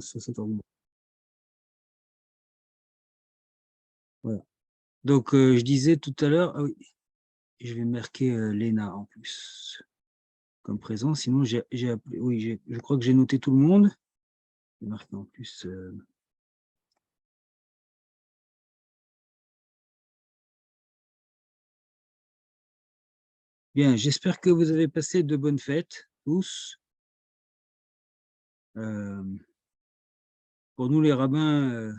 sur cet ordinateur. Voilà. Donc, je disais tout à l'heure, ah oui, je vais marquer Léna en plus comme présent. Sinon, j'ai appelé, oui, je crois que j'ai noté tout le monde. J'ai marqué en plus. Bien, j'espère que vous avez passé de bonnes fêtes, tous. Pour nous, les rabbins,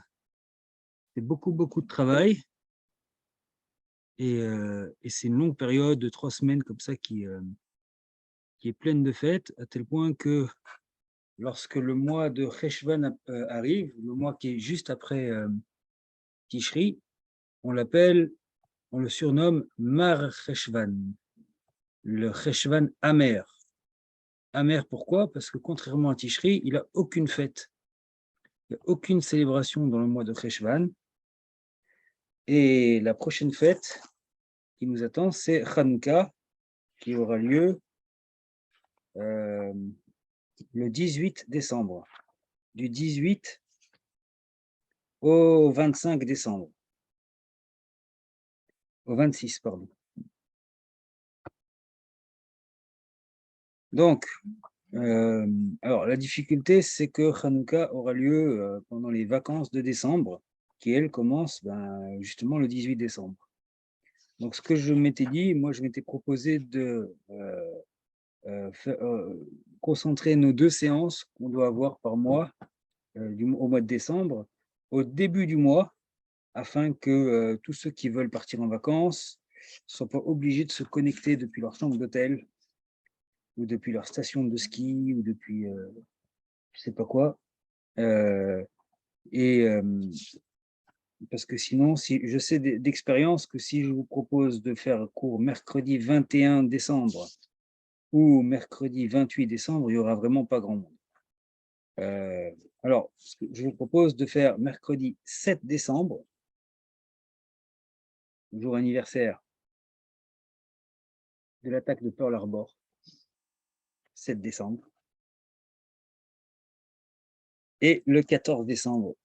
c'est beaucoup, beaucoup de travail. Et c'est une longue période de 3 semaines comme ça qui est pleine de fêtes, à tel point que lorsque le mois de Cheshvan arrive, le mois qui est juste après Tishri, on le surnomme Mar Cheshvan, le Cheshvan amer. Amer pourquoi? Parce que contrairement à Tishri, il n'a aucune fête. Il n'y a aucune célébration dans le mois de Cheshvan. Et la prochaine fête qui nous attend, c'est Hanouka, qui aura lieu le 18 décembre. Du 18 au 25 décembre. Au 26, pardon. Donc, alors la difficulté, c'est que Hanouka aura lieu pendant les vacances de décembre, qui elles commencent justement le 18 décembre. Donc, ce que je m'étais dit, moi, je m'étais proposé de concentrer nos 2 séances qu'on doit avoir par mois au mois de décembre, au début du mois, afin que tous ceux qui veulent partir en vacances ne soient pas obligés de se connecter depuis leur chambre d'hôtel ou depuis leur station de ski ou depuis je sais pas quoi. Parce que sinon, si je sais d'expérience que si je vous propose de faire cours mercredi 21 décembre ou mercredi 28 décembre, il n'y aura vraiment pas grand monde. Alors, je vous propose de faire mercredi 7 décembre, jour anniversaire de l'attaque de Pearl Harbor, 7 décembre, et le 14 décembre.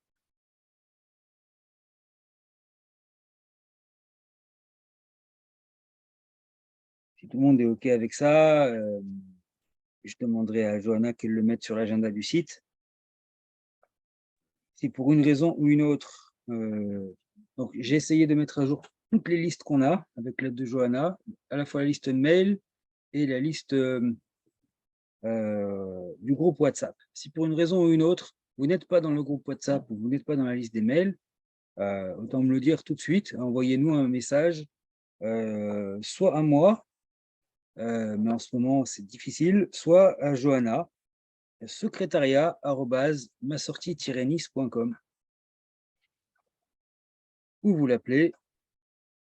Si tout le monde est OK avec ça, je demanderai à Johanna qu'elle le mette sur l'agenda du site. Si pour une raison ou une autre, donc j'ai essayé de mettre à jour toutes les listes qu'on a avec l'aide de Johanna, à la fois la liste mail et la liste du groupe WhatsApp. Si pour une raison ou une autre, vous n'êtes pas dans le groupe WhatsApp ou vous n'êtes pas dans la liste des mails, autant me le dire tout de suite, envoyez-nous un message, soit à moi, mais en ce moment c'est difficile, soit à Johanna, secrétariat@masortie-nice.com, ou vous l'appelez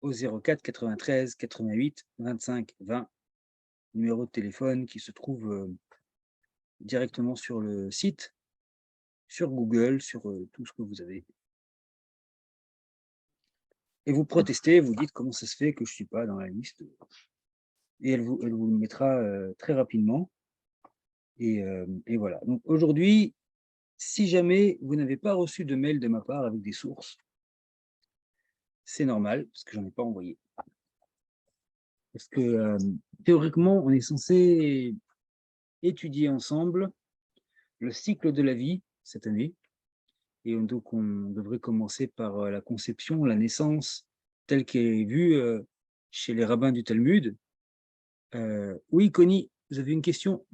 au 04 93 88 25 20, numéro de téléphone qui se trouve directement sur le site, sur Google, sur tout ce que vous avez. Et vous protestez, vous dites comment ça se fait que je ne suis pas dans la liste. Et elle vous le mettra très rapidement. Et voilà. Donc aujourd'hui, si jamais vous n'avez pas reçu de mail de ma part avec des sources, c'est normal, parce que j'en ai pas envoyé. Parce que théoriquement, on est censé étudier ensemble le cycle de la vie cette année. Et donc, on devrait commencer par la conception, la naissance, telle qu'elle est vue chez les rabbins du Talmud. Oui, Connie, vous avez une question?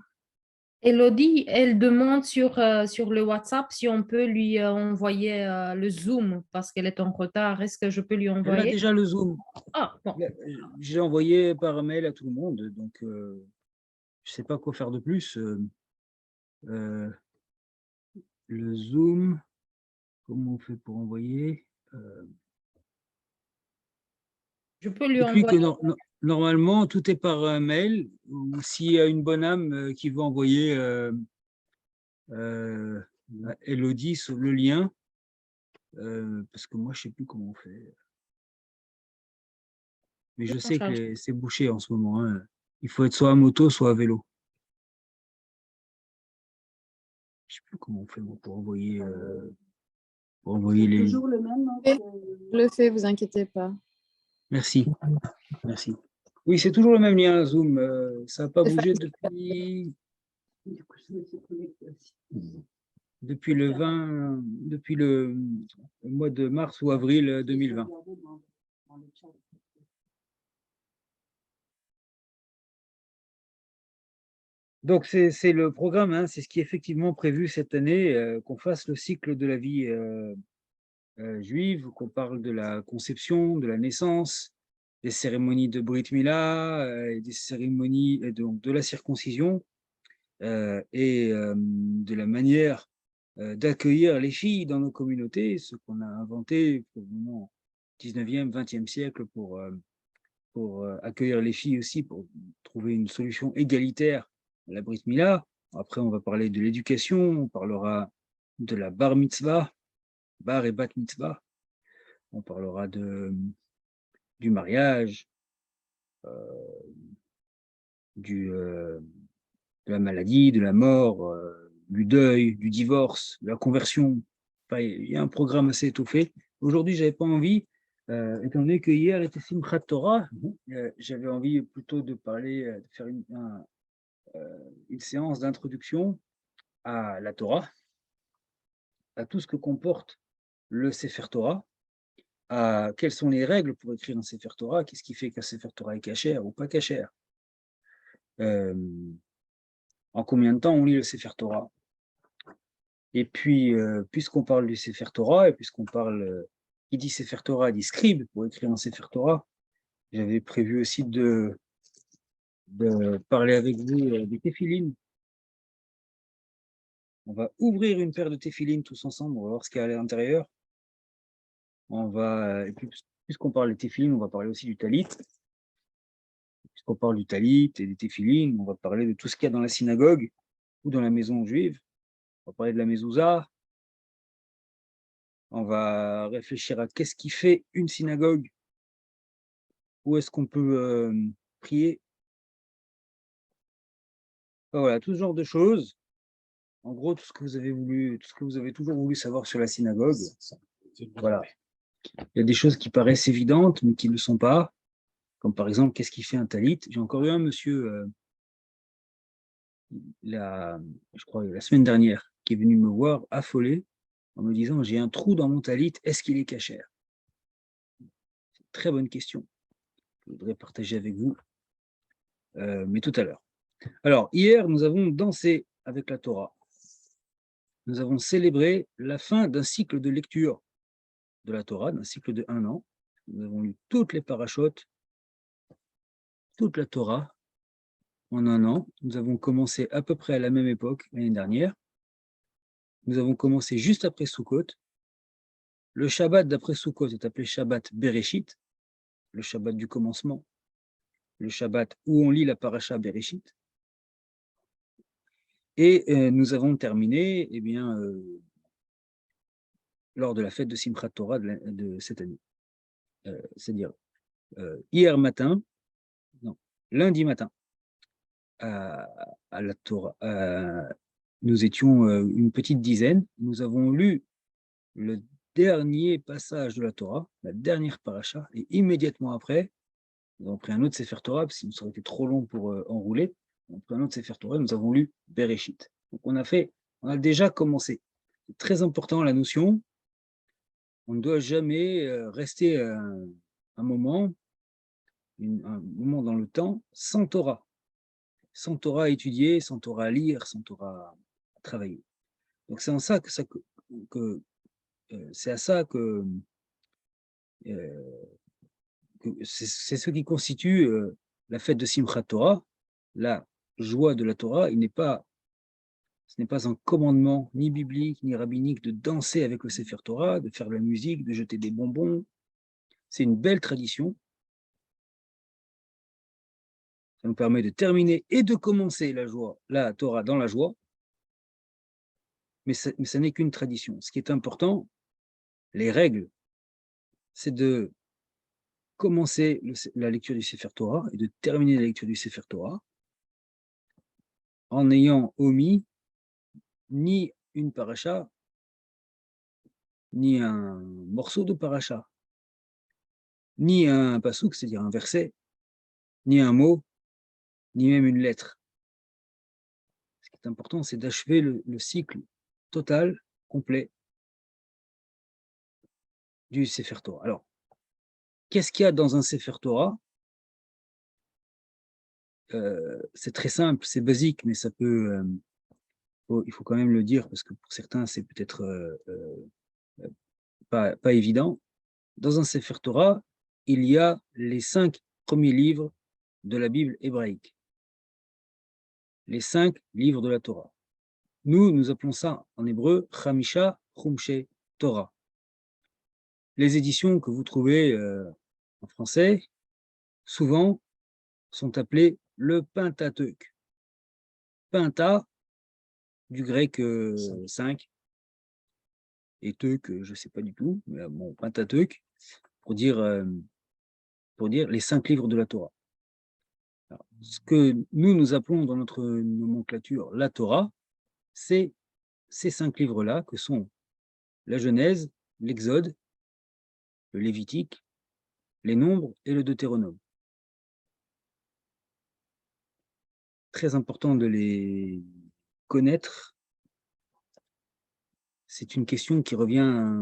Elodie, elle demande sur le WhatsApp si on peut lui envoyer le Zoom parce qu'elle est en retard. Est-ce que je peux lui Elle a envoyer? déjà le Zoom. Ah, bon. J'ai envoyé par mail à tout le monde, donc je ne sais pas quoi faire de plus. Le Zoom, comment on fait pour envoyer? Je peux lui Dites-lui que envoyer. normalement, tout est par mail, ou s'il y a une bonne âme qui veut envoyer à Elodie sur le lien, parce que moi, je ne sais plus comment on fait. Mais je sais que c'est bouché en ce moment, hein. Il faut être soit à moto, soit à vélo. sais plus comment on fait pour envoyer les... Toujours le même. Hein, Je le fais, vous inquiétez pas. Merci, merci. Oui, c'est toujours le même lien Zoom. Ça n'a pas C'est bougé depuis le mois de mars ou avril 2020. Donc, c'est le programme, hein, c'est ce qui est effectivement prévu cette année, qu'on fasse le cycle de la vie juive, qu'on parle de la conception, de la naissance, des cérémonies de Brit Mila, des cérémonies donc, de la circoncision et de la manière d'accueillir les filles dans nos communautés, ce qu'on a inventé probablement au 19e, 20e siècle pour accueillir les filles aussi, pour trouver une solution égalitaire à la Brit Mila. Après, on va parler de l'éducation, on parlera de la bar mitzvah, bar et bat mitzvah, on parlera du mariage, de la maladie, de la mort, du deuil, du divorce, de la conversion. Enfin, il y a un programme assez étoffé. Aujourd'hui, je n'avais pas envie, étant donné que hier était Simchat Torah, j'avais envie plutôt de parler, de faire une séance d'introduction à la Torah, à tout ce que comporte le Sefer Torah, à quelles sont les règles pour écrire un Sefer Torah, qu'est-ce qui fait qu'un Sefer Torah est cachère ou pas cachère, en combien de temps on lit le Sefer Torah. Et puis, puisqu'on parle du Sefer Torah, et puisqu'on parle, qui dit Sefer Torah dit scribe pour écrire un Sefer Torah, j'avais prévu aussi de parler avec vous des téphilines. On va ouvrir une paire de téphilines tous ensemble, on va voir ce qu'il y a à l'intérieur. On va, et puis, puisqu'on parle des téphilines, on va parler aussi du talit. Puisqu'on parle du talit et des téphilines, on va parler de tout ce qu'il y a dans la synagogue ou dans la maison juive. On va parler de la mezouza. On va réfléchir à qu'est-ce qui fait une synagogue. Où est-ce qu'on peut prier. Enfin, voilà, tout ce genre de choses. En gros, tout ce que vous avez voulu, tout ce que vous avez toujours voulu savoir sur la synagogue. Voilà. Il y a des choses qui paraissent évidentes, mais qui ne le sont pas. Comme par exemple, qu'est-ce qui fait un talit? J'ai encore eu un monsieur, je crois, la semaine dernière, qui est venu me voir affolé en me disant, j'ai un trou dans mon talit, est-ce qu'il est cachère? C'est une très bonne question. Je voudrais partager avec vous, mais tout à l'heure. Alors, hier, nous avons dansé avec la Torah. Nous avons célébré la fin d'un cycle de lecture de la Torah, d'un cycle de 1 an. Nous avons lu toutes les parashotes, toute la Torah en 1 an. Nous avons commencé à peu près à la même époque, l'année dernière. Nous avons commencé juste après Sukkot. Le Shabbat d'après Sukkot est appelé Shabbat Bereshit, le Shabbat du commencement, le Shabbat où on lit la parasha Bereshit. Et nous avons terminé, eh bien, lors de la fête de Simchat Torah de cette année. C'est-à-dire hier matin, non, lundi matin, à la Torah, nous étions une petite dizaine. Nous avons lu le dernier passage de la Torah, la dernière paracha, et immédiatement après, nous avons pris un autre Sefer Torah, parce qu'il nous aurait été trop long pour enrouler. On a pris un autre Sefer Torah, nous avons lu Bereshit. Donc on a déjà commencé. C'est très important la notion. On ne doit jamais rester un moment dans le temps sans Torah à étudier, sans Torah à lire, sans Torah à travailler. Donc c'est en ça que c'est à ça que c'est ce qui constitue la fête de Simchat Torah, la joie de la Torah. Ce n'est pas un commandement ni biblique ni rabbinique de danser avec le Sefer Torah, de faire de la musique, de jeter des bonbons. C'est une belle tradition. Ça nous permet de terminer et de commencer la Torah dans la joie. Mais ça n'est qu'une tradition. Ce qui est important, les règles, c'est de commencer la lecture du Sefer Torah et de terminer la lecture du Sefer Torah en n'ayant omis ni une paracha, ni un morceau de paracha, ni un pasouk, c'est-à-dire un verset, ni un mot, ni même une lettre. Ce qui est important, c'est d'achever le cycle total, complet du Sefer Torah. Alors, qu'est-ce qu'il y a dans un Sefer Torah? C'est très simple, c'est basique, mais ça peut, il faut quand même le dire parce que pour certains, c'est peut-être pas évident. Dans un Sefer Torah, il y a les 5 premiers livres de la Bible hébraïque. Les 5 livres de la Torah. Nous appelons ça en hébreu Chamisha Chumshe Torah. Les éditions que vous trouvez en français, souvent, sont appelées le Pentateuque. Penta, du grec 5, et teuk, je ne sais pas du tout, mais bon, Pentateuque, pour dire les 5 livres de la Torah. Alors, ce que nous appelons dans notre nomenclature la Torah, c'est ces 5 livres-là que sont la Genèse, l'Exode, le Lévitique, les Nombres et le Deutéronome. Très important de les connaître. C'est une question qui revient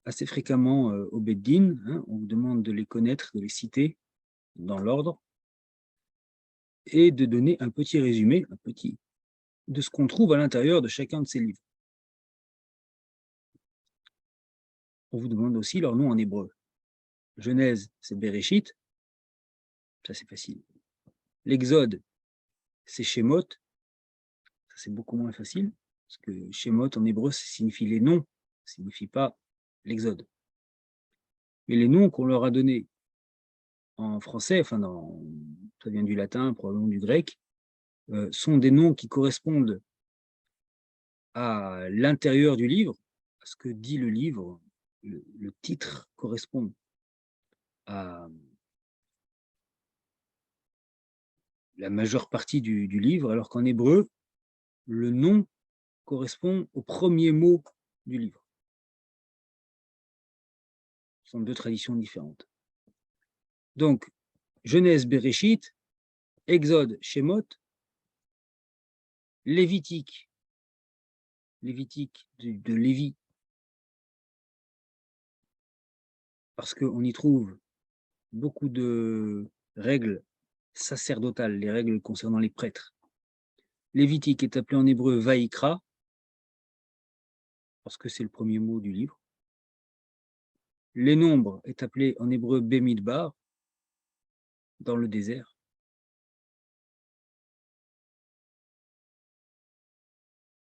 assez fréquemment au Beit Din. On vous demande de les connaître, de les citer dans l'ordre et de donner un petit résumé, de ce qu'on trouve à l'intérieur de chacun de ces livres. On vous demande aussi leur nom en hébreu. Genèse, c'est Bereshit, ça c'est facile. L'Exode, c'est Shemot, ça c'est beaucoup moins facile, parce que Shemot en hébreu, ça signifie les noms, ça ne signifie pas l'Exode. Mais les noms qu'on leur a donnés en français, enfin ça vient du latin, probablement du grec, sont des noms qui correspondent à l'intérieur du livre, à ce que dit le livre. Le titre correspond à la majeure partie du livre, alors qu'en hébreu, le nom correspond au premier mot du livre. Ce sont 2 traditions différentes. Donc, Genèse, Bereshit, Exode, Shemot, Lévitique de Lévi, parce qu'on y trouve beaucoup de règles sacerdotales, les règles concernant les prêtres. Lévitique est appelé en hébreu Vaïkra, parce que c'est le premier mot du livre. Les nombres est appelé en hébreu Bemidbar, dans le désert.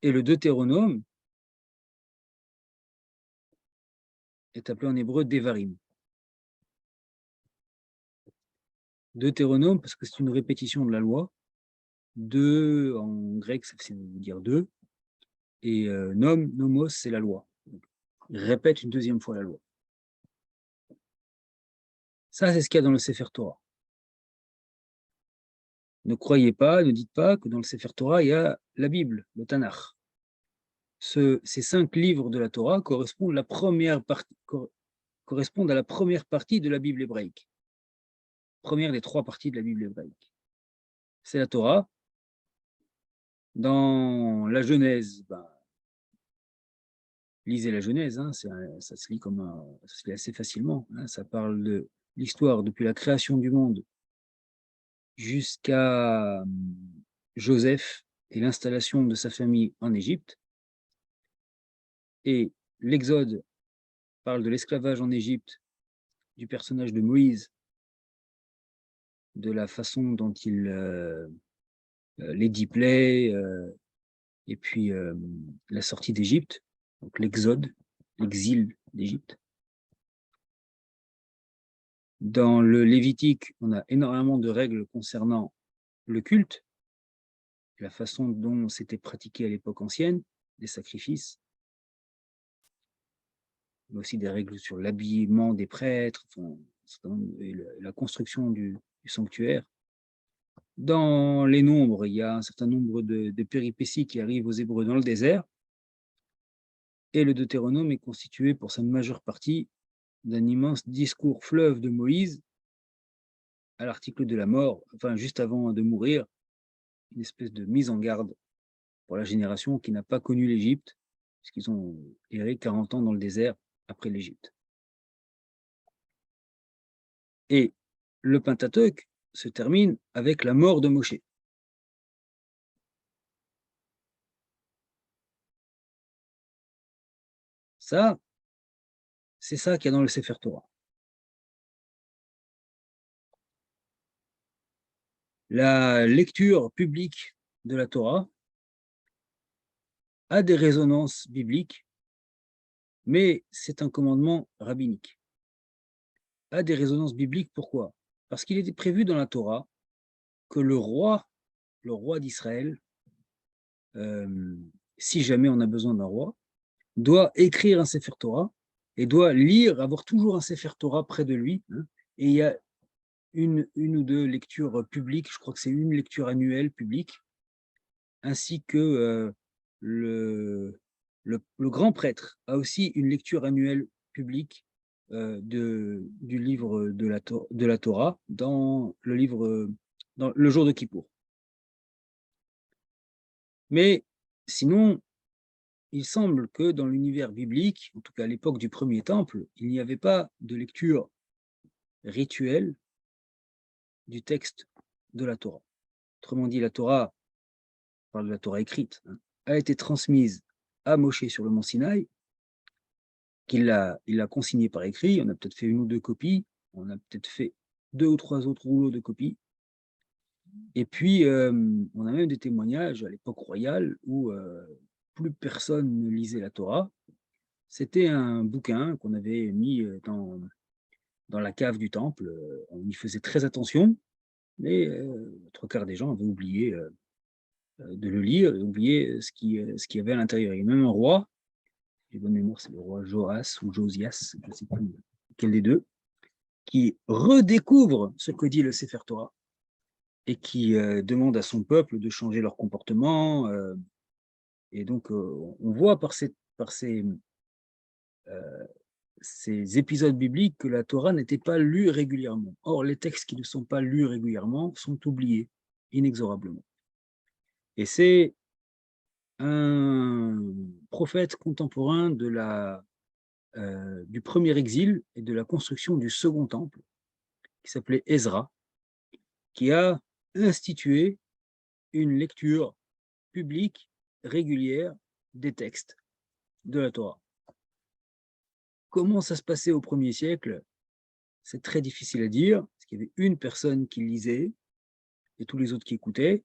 Et le Deutéronome est appelé en hébreu Devarim. Deutéronome, parce que c'est une répétition de la loi. Deux, en grec, ça veut dire deux. Et nomos, c'est la loi. Il répète une deuxième fois la loi. Ça, c'est ce qu'il y a dans le Sefer Torah. Ne croyez pas, ne dites pas que dans le Sefer Torah, il y a la Bible, le Tanakh. Ces 5 livres de la Torah correspondent à la première partie de la Bible hébraïque. Première des 3 parties de la Bible hébraïque. C'est la Torah. Dans la Genèse, lisez la Genèse, ça se lit assez facilement. Ça parle de l'histoire depuis la création du monde jusqu'à Joseph et l'installation de sa famille en Égypte. Et l'Exode parle de l'esclavage en Égypte, du personnage de Moïse, de la façon dont il les 10 plaies, et puis la sortie d'Égypte, donc l'exode, l'exil d'Égypte. Dans le Lévitique, on a énormément de règles concernant le culte, la façon dont c'était pratiqué à l'époque ancienne, les sacrifices, mais aussi des règles sur l'habillement des prêtres, et la construction du sanctuaire. Dans les nombres, il y a un certain nombre de péripéties qui arrivent aux Hébreux dans le désert. Et le Deutéronome est constitué pour sa majeure partie d'un immense discours fleuve de Moïse à l'article de la mort, enfin juste avant de mourir, une espèce de mise en garde pour la génération qui n'a pas connu l'Égypte, puisqu'ils ont erré 40 ans dans le désert après l'Égypte. Et le Pentateuque se termine avec la mort de Moshe. Ça, c'est ça qu'il y a dans le Sefer Torah. La lecture publique de la Torah a des résonances bibliques, mais c'est un commandement rabbinique. A des résonances bibliques, pourquoi? Parce qu'il était prévu dans la Torah que le roi d'Israël, si jamais on a besoin d'un roi, doit écrire un Sefer Torah et doit lire, avoir toujours un Sefer Torah près de lui. Et il y a une ou deux lectures publiques, je crois que c'est une lecture annuelle publique, ainsi que le grand prêtre a aussi une lecture annuelle publique du livre de la Torah dans le livre, dans le jour de Kippour. Mais sinon, il semble que dans l'univers biblique, en tout cas à l'époque du premier temple, il n'y avait pas de lecture rituelle du texte de la Torah. Autrement dit, la Torah, on parle de la Torah écrite, a été transmise à Moshe sur le mont Sinaï, il l'a consignée par écrit, on a peut-être fait une ou deux copies, on a peut-être fait 2 ou 3 autres rouleaux de copies. Et puis, on a même des témoignages à l'époque royale où plus personne ne lisait la Torah. C'était un bouquin qu'on avait mis dans la cave du temple. On y faisait très attention, mais 3/4 des gens avaient oublié de le lire et oublié ce qu'il y avait à l'intérieur. Il y a même un roi, j'ai bonne mémoire, c'est le roi Joas ou Josias, je ne sais plus quel des deux, qui redécouvre ce que dit le Sefer Torah et qui demande à son peuple de changer leur comportement. Et donc, on voit par ces épisodes bibliques que la Torah n'était pas lue régulièrement. Or, les textes qui ne sont pas lus régulièrement sont oubliés inexorablement. Et c'est un prophète contemporain du premier exil et de la construction du second temple, qui s'appelait Ezra, qui a institué une lecture publique régulière des textes de la Torah. Comment ça se passait au premier siècle? C'est très difficile à dire, parce qu'il y avait une personne qui lisait et tous les autres qui écoutaient.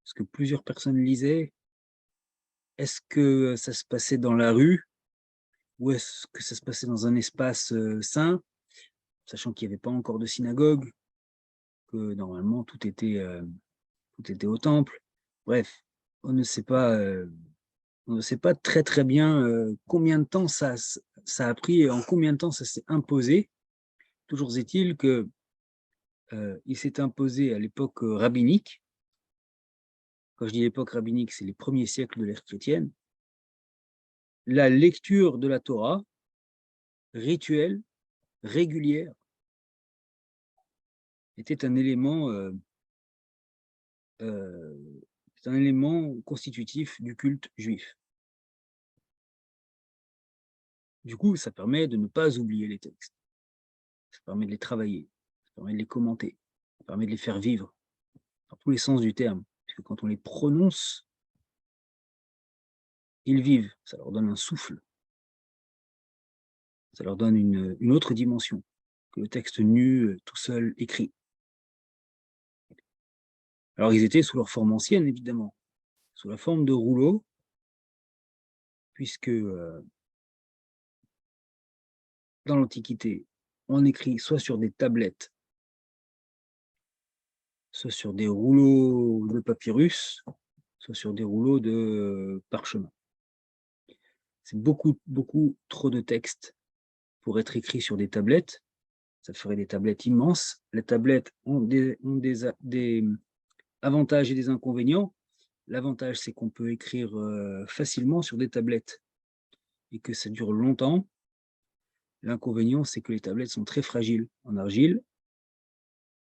Est-ce que plusieurs personnes lisaient? Est-ce que ça se passait dans la rue? Ou est-ce que ça se passait dans un espace saint, sachant qu'il n'y avait pas encore de synagogue, que normalement tout était au temple? Bref, on ne sait pas très très bien combien de temps ça a pris et en combien de temps ça s'est imposé. Toujours est-il que il s'est imposé à l'époque rabbinique. Quand je dis l'époque rabbinique, c'est les premiers siècles de l'ère chrétienne. La lecture de la Torah, rituelle, régulière, était un élément constitutif du culte juif. Du coup, ça permet de ne pas oublier les textes. Ça permet de les travailler, ça permet de les commenter, ça permet de les faire vivre, dans tous les sens du terme. Parce que quand on les prononce, ils vivent, ça leur donne un souffle. Ça leur donne une autre dimension que le texte nu, tout seul, écrit. Alors, ils étaient sous leur forme ancienne, évidemment, sous la forme de rouleaux, puisque dans l'Antiquité, on écrit soit sur des tablettes, soit sur des rouleaux de papyrus, soit sur des rouleaux de parchemin. C'est beaucoup, beaucoup trop de texte pour être écrit sur des tablettes. Ça ferait des tablettes immenses. Les tablettes ont des avantages et des inconvénients. L'avantage, c'est qu'on peut écrire facilement sur des tablettes et que ça dure longtemps. L'inconvénient, c'est que les tablettes sont très fragiles en argile,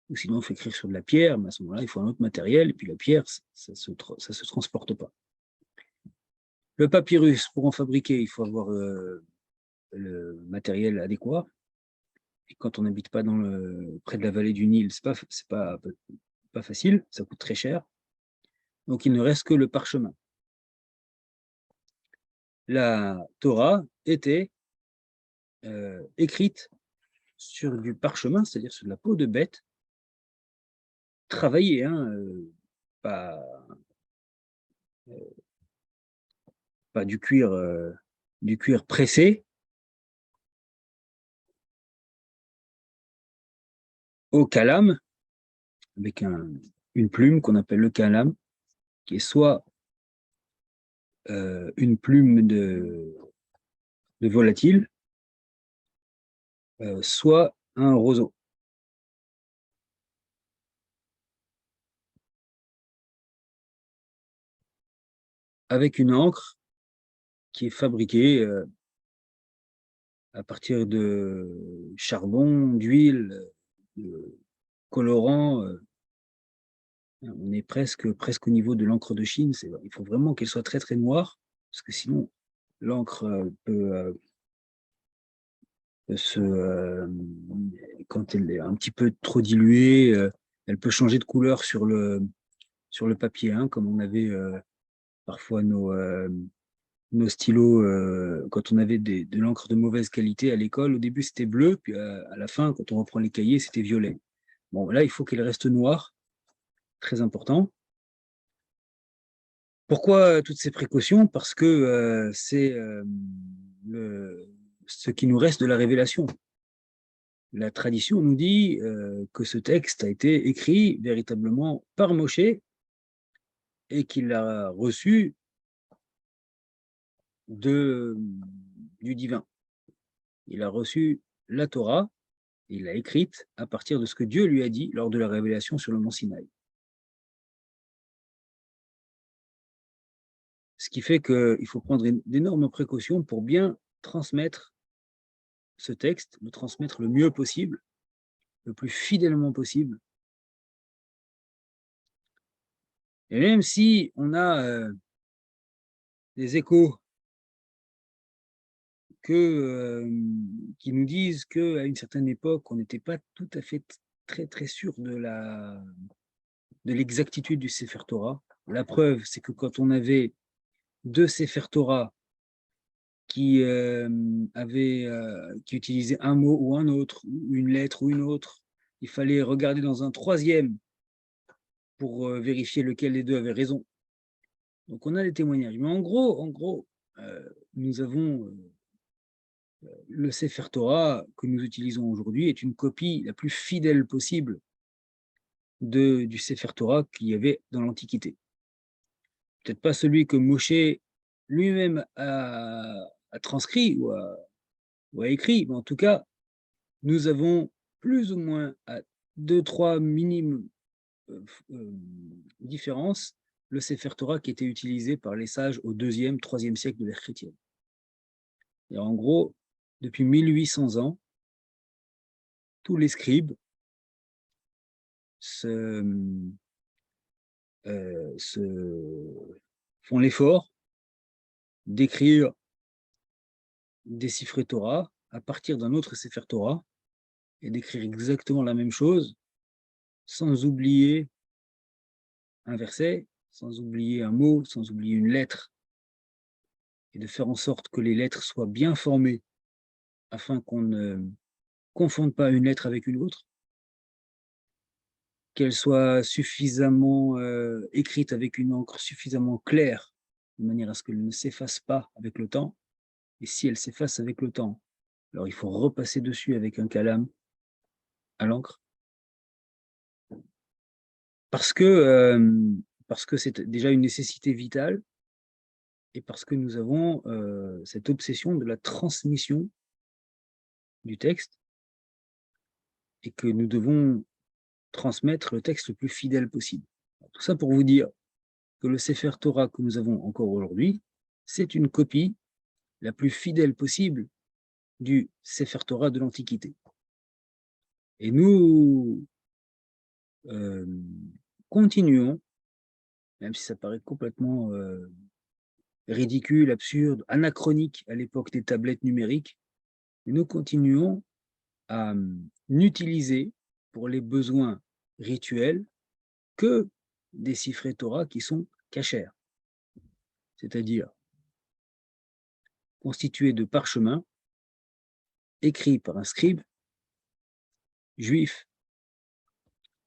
ou sinon il faut écrire sur de la pierre, mais à ce moment-là, il faut un autre matériel, et puis la pierre, ça se transporte pas. Le papyrus, pour en fabriquer, il faut avoir le matériel adéquat. Et quand on n'habite pas près de la vallée du Nil, c'est pas facile, ça coûte très cher. Donc il ne reste que le parchemin. La Torah était écrite sur du parchemin, c'est-à-dire sur de la peau de bête, travaillée, hein, pas du cuir pressé, au calame, avec une plume qu'on appelle le calame, qui est soit une plume de volatile, soit un roseau. Avec une encre qui est fabriquée à partir de charbon, d'huile, de colorant. On est presque au niveau de l'encre de Chine. Il faut vraiment qu'elle soit très très noire, parce que sinon l'encre peut quand elle est un petit peu trop diluée, elle peut changer de couleur sur le papier, hein, comme on avait parfois nos stylos, quand on avait de l'encre de mauvaise qualité à l'école. Au début, c'était bleu, puis à la fin, quand on reprend les cahiers, c'était violet. Bon, là, il faut qu'elle reste noire, très important. Pourquoi toutes ces précautions? Parce que c'est ce qui nous reste de la révélation. La tradition nous dit que ce texte a été écrit véritablement par Moshe et qu'il l'a reçu du divin. Il a reçu la Torah, il l'a écrite à partir de ce que Dieu lui a dit lors de la révélation sur le mont Sinaï. Ce qui fait qu'il faut prendre d'énormes précautions pour bien transmettre ce texte, le transmettre le mieux possible, le plus fidèlement possible. Et même si on a des échos qui nous disent qu'à une certaine époque, on n'était pas tout à fait très très sûr de l'exactitude du Sefer Torah. La preuve, c'est que quand on avait deux Sefer Torah qui utilisaient un mot ou un autre, ou une lettre ou une autre, il fallait regarder dans un troisième pour vérifier lequel des deux avait raison. Donc on a des témoignages. Mais en gros, nous avons le Sefer Torah que nous utilisons aujourd'hui est une copie la plus fidèle possible du Sefer Torah qu'il y avait dans l'Antiquité. Peut-être pas celui que Moshe lui-même a transcrit ou a écrit, mais en tout cas, nous avons plus ou moins à 2-3 minimes différences le Sefer Torah qui était utilisé par les sages au 2e, 3e siècle de l'ère chrétienne. Et en gros, depuis 1800 ans, tous les scribes font l'effort d'écrire des Sifrei Torah à partir d'un autre Sefer Torah et d'écrire exactement la même chose sans oublier un verset, sans oublier un mot, sans oublier une lettre, et de faire en sorte que les lettres soient bien formées afin qu'on ne confonde pas une lettre avec une autre, qu'elle soit suffisamment écrite avec une encre suffisamment claire, de manière à ce qu'elle ne s'efface pas avec le temps. Et si elle s'efface avec le temps, alors il faut repasser dessus avec un calame à l'encre. Parce que c'est déjà une nécessité vitale et parce que nous avons cette obsession de la transmission du texte et que nous devons transmettre le texte le plus fidèle possible. Tout ça pour vous dire que le Sefer Torah que nous avons encore aujourd'hui, c'est une copie la plus fidèle possible du Sefer Torah de l'Antiquité. Et nous continuons, même si ça paraît complètement ridicule, absurde, anachronique à l'époque des tablettes numériques, nous continuons à n'utiliser pour les besoins rituels que des siffrés Torah qui sont cachers, c'est-à-dire constitués de parchemins écrits par un scribe juif,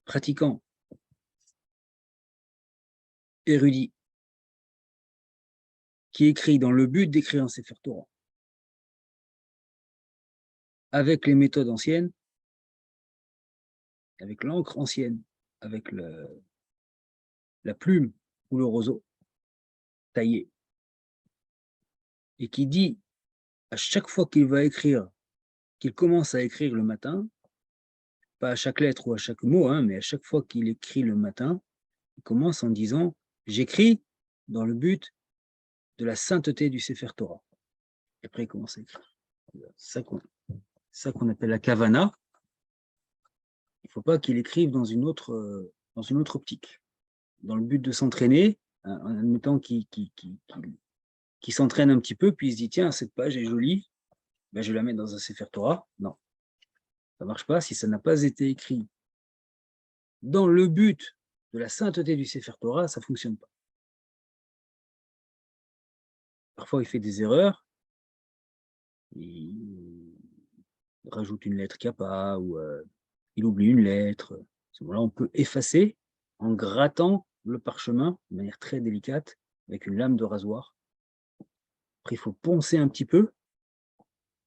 pratiquant, érudit, qui écrit dans le but d'écrire un Sefer Torah, avec les méthodes anciennes, avec l'encre ancienne, avec la plume ou le roseau taillé, et qui dit à chaque fois qu'il va écrire, qu'il commence à écrire le matin, pas à chaque lettre ou à chaque mot, hein, mais à chaque fois qu'il écrit le matin, il commence en disant « J'écris dans le but de la sainteté du Sefer Torah ». Et après, il commence à écrire. C'est ça qu'on appelle la kavana. Il ne faut pas qu'il écrive dans une autre optique, dans le but de s'entraîner, en admettant qu'il s'entraîne un petit peu, puis il se dit, tiens, cette page est jolie, ben, je vais la mettre dans un Sefer Torah. Non, ça ne marche pas si ça n'a pas été écrit dans le but de la sainteté du Sefer Torah, ça ne fonctionne pas. Parfois, il fait des erreurs, il rajoute une lettre kappa, ou il oublie une lettre. À ce moment-là, on peut effacer en grattant le parchemin de manière très délicate avec une lame de rasoir. Après, il faut poncer un petit peu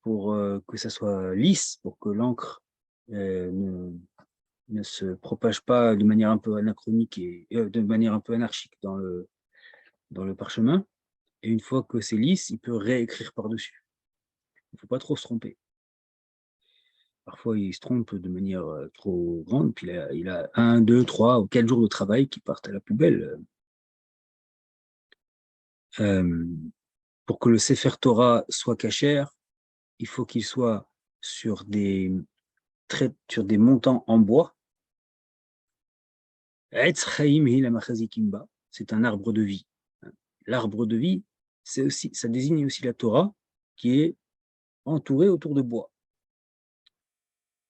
pour que ça soit lisse, pour que l'encre ne se propage pas de manière un peu anachronique et de manière un peu anarchique dans le parchemin. Et une fois que c'est lisse, il peut réécrire par-dessus. Il ne faut pas trop se tromper. Parfois, il se trompe de manière trop grande, puis il a 1, 2, 3 ou 4 jours de travail qui partent à la poubelle. Pour que le Sefer Torah soit cachère, il faut qu'il soit sur des montants en bois. C'est un arbre de vie. L'arbre de vie, ça désigne aussi la Torah qui est entourée autour de bois.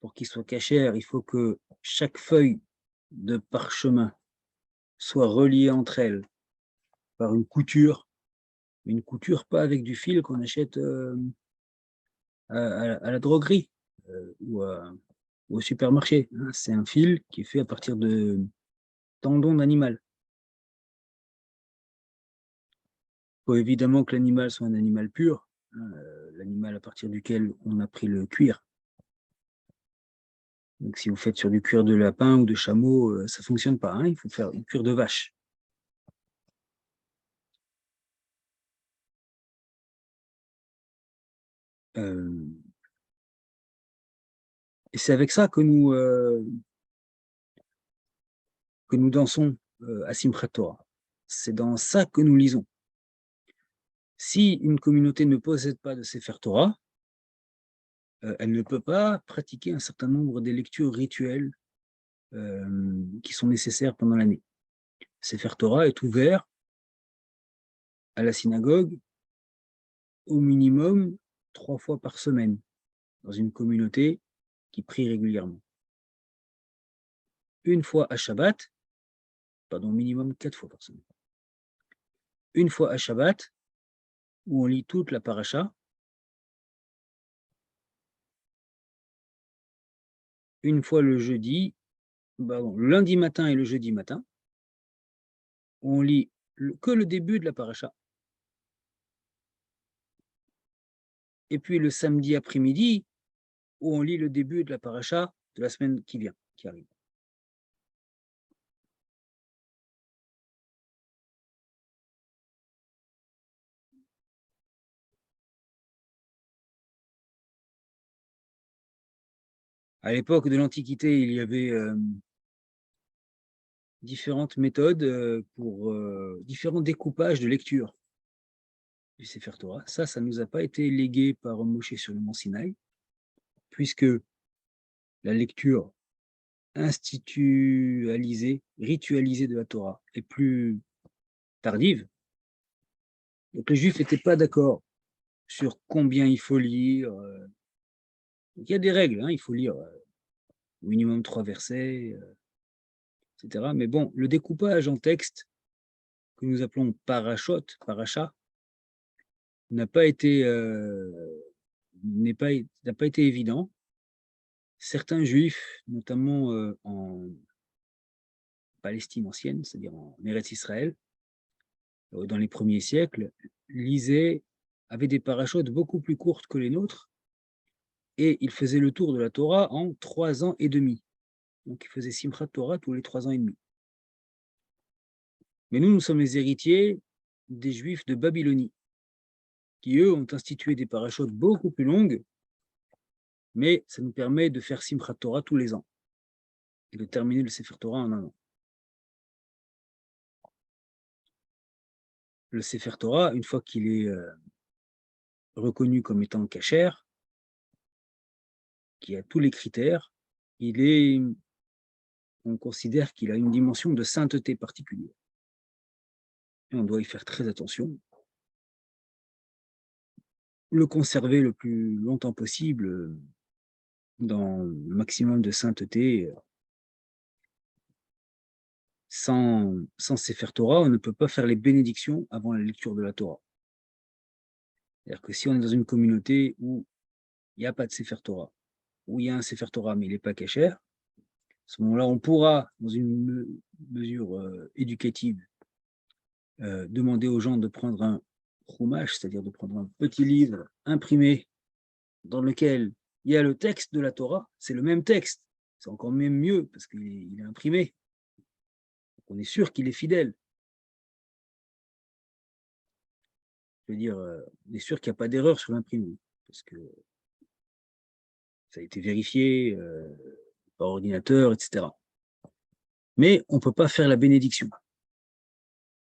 Pour qu'il soit cachère, il faut que chaque feuille de parchemin soit reliée entre elles par une couture pas avec du fil qu'on achète à la droguerie ou au supermarché. C'est un fil qui est fait à partir de tendons d'animal. Il faut évidemment que l'animal soit un animal pur, l'animal à partir duquel on a pris le cuir. Donc, si vous faites sur du cuir de lapin ou de chameau, ça ne fonctionne pas. Il faut faire du cuir de vache. Et c'est avec ça que nous dansons à Simchat Torah. C'est dans ça que nous lisons. Si une communauté ne possède pas de Sefer Torah, elle ne peut pas pratiquer un certain nombre des lectures rituelles qui sont nécessaires pendant l'année. Sefer Torah est ouvert à la synagogue au minimum 3 fois par semaine dans une communauté qui prie régulièrement. Une fois à Shabbat, pardon, minimum 4 fois par semaine. Une fois à Shabbat, où on lit toute la paracha. Une fois le jeudi, le lundi matin et le jeudi matin, où on lit que le début de la paracha. Et puis le samedi après-midi, où on lit le début de la paracha de la semaine qui arrive. À l'époque de l'Antiquité, il y avait différentes méthodes pour différents découpages de lecture. du Sefer Torah. Ça ne nous a pas été légué par Moshe sur le mont Sinaï, puisque la lecture institualisée, ritualisée de la Torah est plus tardive. Donc les Juifs n'étaient pas d'accord sur combien il faut lire. Donc, il y a des règles, hein, il faut lire au minimum 3 versets, etc. Mais bon, le découpage en texte, que nous appelons parachot, paracha, n'a pas été évident. Certains Juifs, notamment en Palestine ancienne, c'est-à-dire en Eretz Israël, dans les premiers siècles, avaient des parachutes beaucoup plus courtes que les nôtres, et ils faisaient le tour de la Torah en 3 ans et demi. Donc ils faisaient Simchat Torah tous les 3 ans et demi. Mais nous sommes les héritiers des Juifs de Babylonie, qui eux ont institué des parachutes beaucoup plus longues, mais ça nous permet de faire Simchat Torah tous les ans, et de terminer le Sefer Torah en 1 an. Le Sefer Torah, une fois qu'il est reconnu comme étant cachère, qui a tous les critères, on considère qu'il a une dimension de sainteté particulière. Et on doit y faire très attention. Le conserver le plus longtemps possible dans le maximum de sainteté. Sans Sefer Torah, on ne peut pas faire les bénédictions avant la lecture de la Torah. C'est-à-dire que si on est dans une communauté où il n'y a pas de Sefer Torah, où il y a un Sefer Torah mais il n'est pas cachère, à ce moment-là, on pourra, dans une mesure éducative, demander aux gens de prendre un chumash, c'est-à-dire de prendre un petit livre imprimé dans lequel il y a le texte de la Torah, c'est le même texte, c'est encore même mieux parce qu'il est imprimé. Donc on est sûr qu'il est fidèle. Je veux dire, on est sûr qu'il n'y a pas d'erreur sur l'imprimé, parce que ça a été vérifié par ordinateur, etc. Mais on ne peut pas faire la bénédiction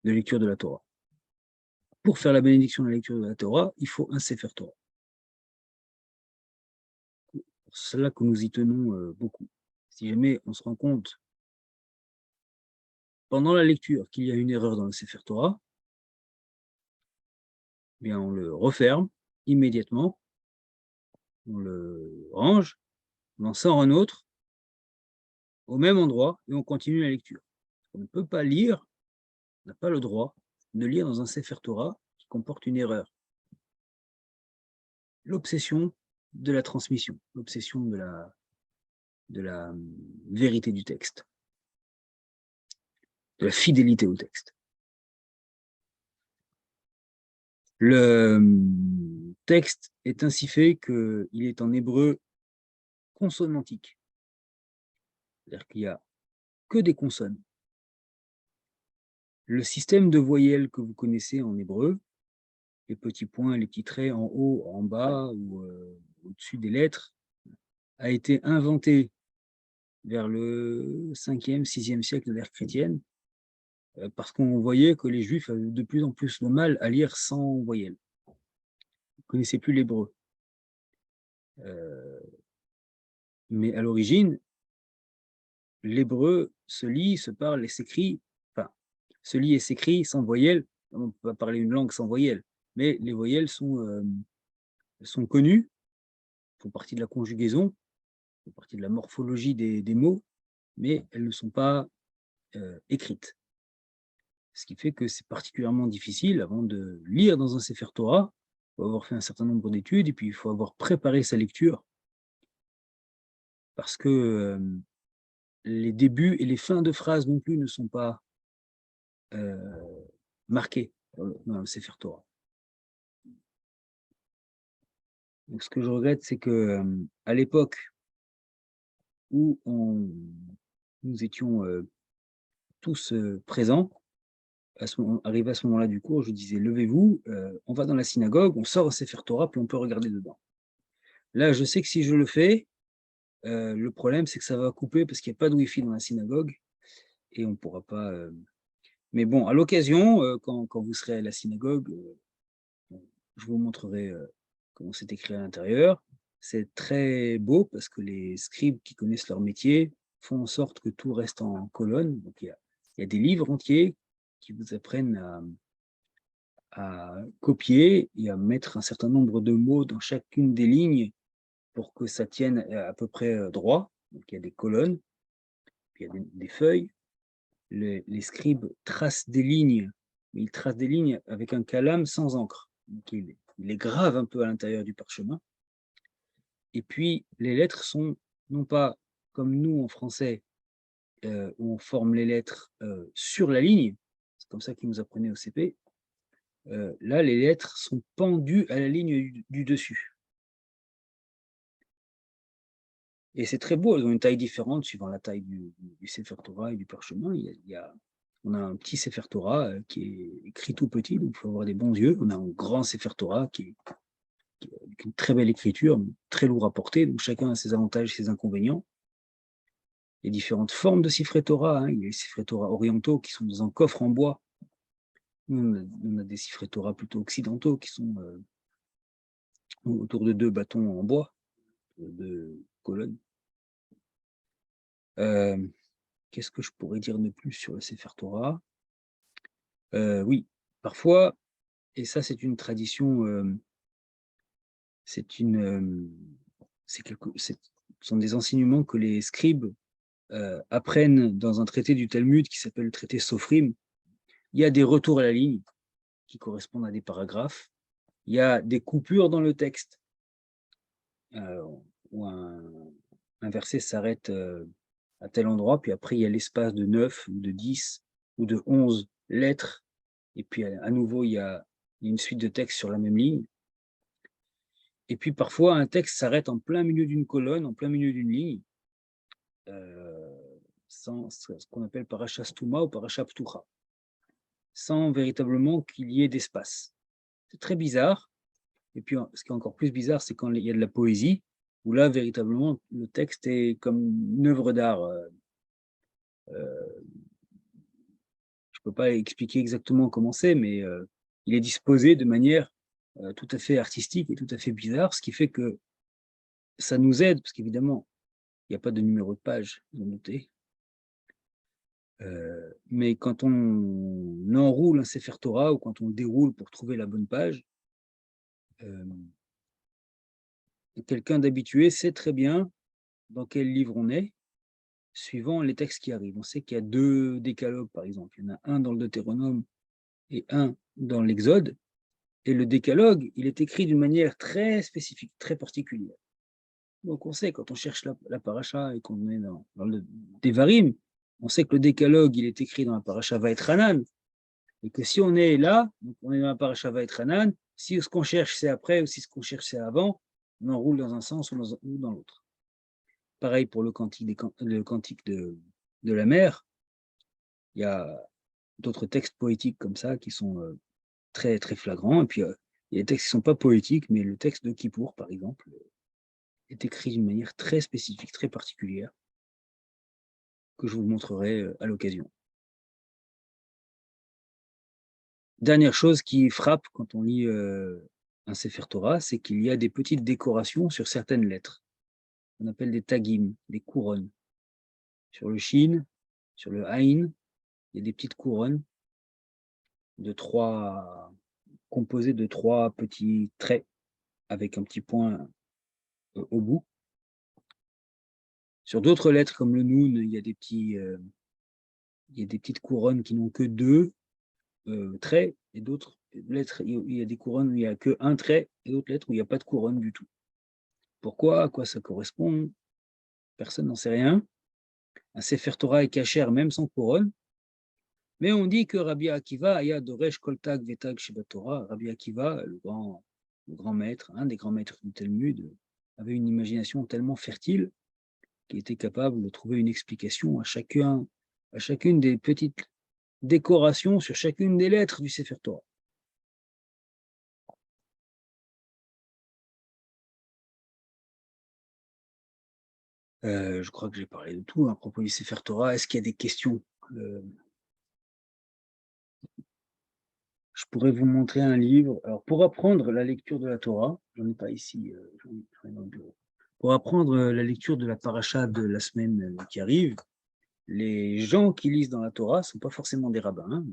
de lecture de la Torah. Pour faire la bénédiction de la lecture de la Torah, il faut un Sefer Torah. C'est là que nous y tenons beaucoup. Si jamais on se rend compte pendant la lecture qu'il y a une erreur dans le Sefer Torah, eh bien on le referme immédiatement, on le range, on en sort un autre au même endroit et on continue la lecture. On ne peut pas lire, on n'a pas le droit de lire dans un Sefer Torah qui comporte une erreur. L'obsession de la transmission, l'obsession de la vérité du texte, de la fidélité au texte. Le texte est ainsi fait qu'il est en hébreu consonantique. C'est-à-dire qu'il n'y a que des consonnes. Le système de voyelles que vous connaissez en hébreu, les petits points, les petits traits en haut, en bas ou au-dessus des lettres, a été inventé vers le 5e, 6e siècle de l'ère chrétienne, parce qu'on voyait que les Juifs avaient de plus en plus de mal à lire sans voyelles. Ils ne connaissaient plus l'hébreu. Mais à l'origine, l'hébreu se lit, se parle et s'écrit, enfin, se lit et s'écrit sans voyelles. On ne peut pas parler une langue sans voyelles, mais les voyelles sont connues, font partie de la conjugaison, font partie de la morphologie des mots, mais elles ne sont pas écrites. Ce qui fait que c'est particulièrement difficile, avant de lire dans un Sefer Torah, il faut avoir fait un certain nombre d'études, et puis il faut avoir préparé sa lecture, parce que les débuts et les fins de phrases non plus ne sont pas marqués dans le Sefer Torah. Donc, ce que je regrette, c'est que à l'époque où nous étions tous présents, arrivé à ce moment-là du cours, je disais, levez-vous, on va dans la synagogue, on sort au Sefer Torah, puis on peut regarder dedans. Là, je sais que si je le fais, le problème, c'est que ça va couper parce qu'il n'y a pas de Wi-Fi dans la synagogue et on ne pourra pas. Mais bon, à l'occasion, quand vous serez à la synagogue, je vous montrerai comment c'est écrit à l'intérieur. C'est très beau parce que les scribes qui connaissent leur métier font en sorte que tout reste en colonne. Donc il y a des livres entiers qui vous apprennent à copier et à mettre un certain nombre de mots dans chacune des lignes pour que ça tienne à peu près droit. Donc il y a des colonnes, puis il y a des feuilles. Les scribes tracent des lignes, mais ils tracent des lignes avec un calame sans encre. Donc il les grave un peu à l'intérieur du parchemin. Et puis les lettres sont non pas comme nous en français, où on forme les lettres sur la ligne, c'est comme ça qu'ils nous apprenaient au CP. Là, les lettres sont pendues à la ligne du dessus. Et c'est très beau, elles ont une taille différente suivant la taille du Sefer Torah et du parchemin. On a un petit Sefer Torah qui est écrit tout petit, donc il faut avoir des bons yeux. On a un grand Sefer Torah qui est avec une très belle écriture, très lourd à porter, donc chacun a ses avantages et ses inconvénients. Il y a différentes formes de Sefer Torah, hein. Il y a les Sefer Torah orientaux qui sont dans un coffre en bois. Nous, on a des Sefer Torah plutôt occidentaux qui sont autour de 2 bâtons en bois, 2 colonnes. Qu'est-ce que je pourrais dire de plus sur le Sefer Torah? Oui, parfois, et ça c'est une tradition, ce sont des enseignements que les scribes apprennent dans un traité du Talmud qui s'appelle le traité Sophrim. Il y a des retours à la ligne qui correspondent à des paragraphes. Il y a des coupures dans le texte où un verset s'arrête à tel endroit, puis après il y a l'espace de 9 ou de 10 ou de 11 lettres, et puis à nouveau il y a une suite de textes sur la même ligne. Et puis parfois un texte s'arrête en plein milieu d'une colonne, en plein milieu d'une ligne, sans ce qu'on appelle parasha stuma ou parasha ptucha, sans véritablement qu'il y ait d'espace. C'est très bizarre. Et puis ce qui est encore plus bizarre, c'est quand il y a de la poésie, où là véritablement le texte est comme une œuvre d'art. Je peux pas expliquer exactement comment c'est, mais il est disposé de manière tout à fait artistique et tout à fait bizarre, ce qui fait que ça nous aide, parce qu'évidemment, il n'y a pas de numéro de page, vous en doutez. Mais quand on enroule un Sefer Torah ou quand on le déroule pour trouver la bonne page, quelqu'un d'habitué sait très bien dans quel livre on est, suivant les textes qui arrivent. On sait qu'il y a 2 décalogues, par exemple. Il y en a un dans le Deutéronome et un dans l'Exode. Et le décalogue, il est écrit d'une manière très spécifique, très particulière. Donc on sait, quand on cherche la paracha et qu'on est dans le Devarim, on sait que le décalogue, il est écrit dans la paracha Vaetranan, et que si on est là, donc on est dans la paracha Vaetranan, si ce qu'on cherche c'est après ou si ce qu'on cherche c'est avant, on enroule dans un sens ou dans l'autre. Pareil pour le cantique de la mer, il y a d'autres textes poétiques comme ça qui sont très, très flagrants, et puis il y a des textes qui ne sont pas poétiques, mais le texte de Kippour, par exemple, est écrit d'une manière très spécifique, très particulière, que je vous montrerai à l'occasion. Dernière chose qui frappe quand on lit un Sefer Torah, c'est qu'il y a des petites décorations sur certaines lettres. On appelle des tagim, des couronnes. Sur le shin, sur le aïn, il y a des petites couronnes composées de 3 petits traits avec un petit point au bout. Sur d'autres lettres comme le Noun, il y a des petites couronnes qui n'ont que 2 traits, et d'autres lettres, il y a des couronnes où il n'y a qu'un trait, et d'autres lettres où il n'y a pas de couronne du tout. Pourquoi? À quoi ça correspond? Personne n'en sait rien. Un Sefer Torah est cachère même sans couronne, mais on dit que Rabbi Akiva aya doresh kol tag vetag sheba Torah. Rabbi Akiva, le grand maître, un des grands maîtres du Talmud, avait une imagination tellement fertile qu'il était capable de trouver une explication à chacune des petites décorations sur chacune des lettres du Sefer Torah. Je crois que j'ai parlé de tout à propos du Sefer Torah. Est-ce qu'il y a des questions? je pourrais vous montrer un livre. Alors, pour apprendre la lecture de la Torah, j'en ai pas ici, j'en ai dans le bureau. Pour apprendre la lecture de la paracha de la semaine qui arrive, les gens qui lisent dans la Torah ne sont pas forcément des rabbins. Hein.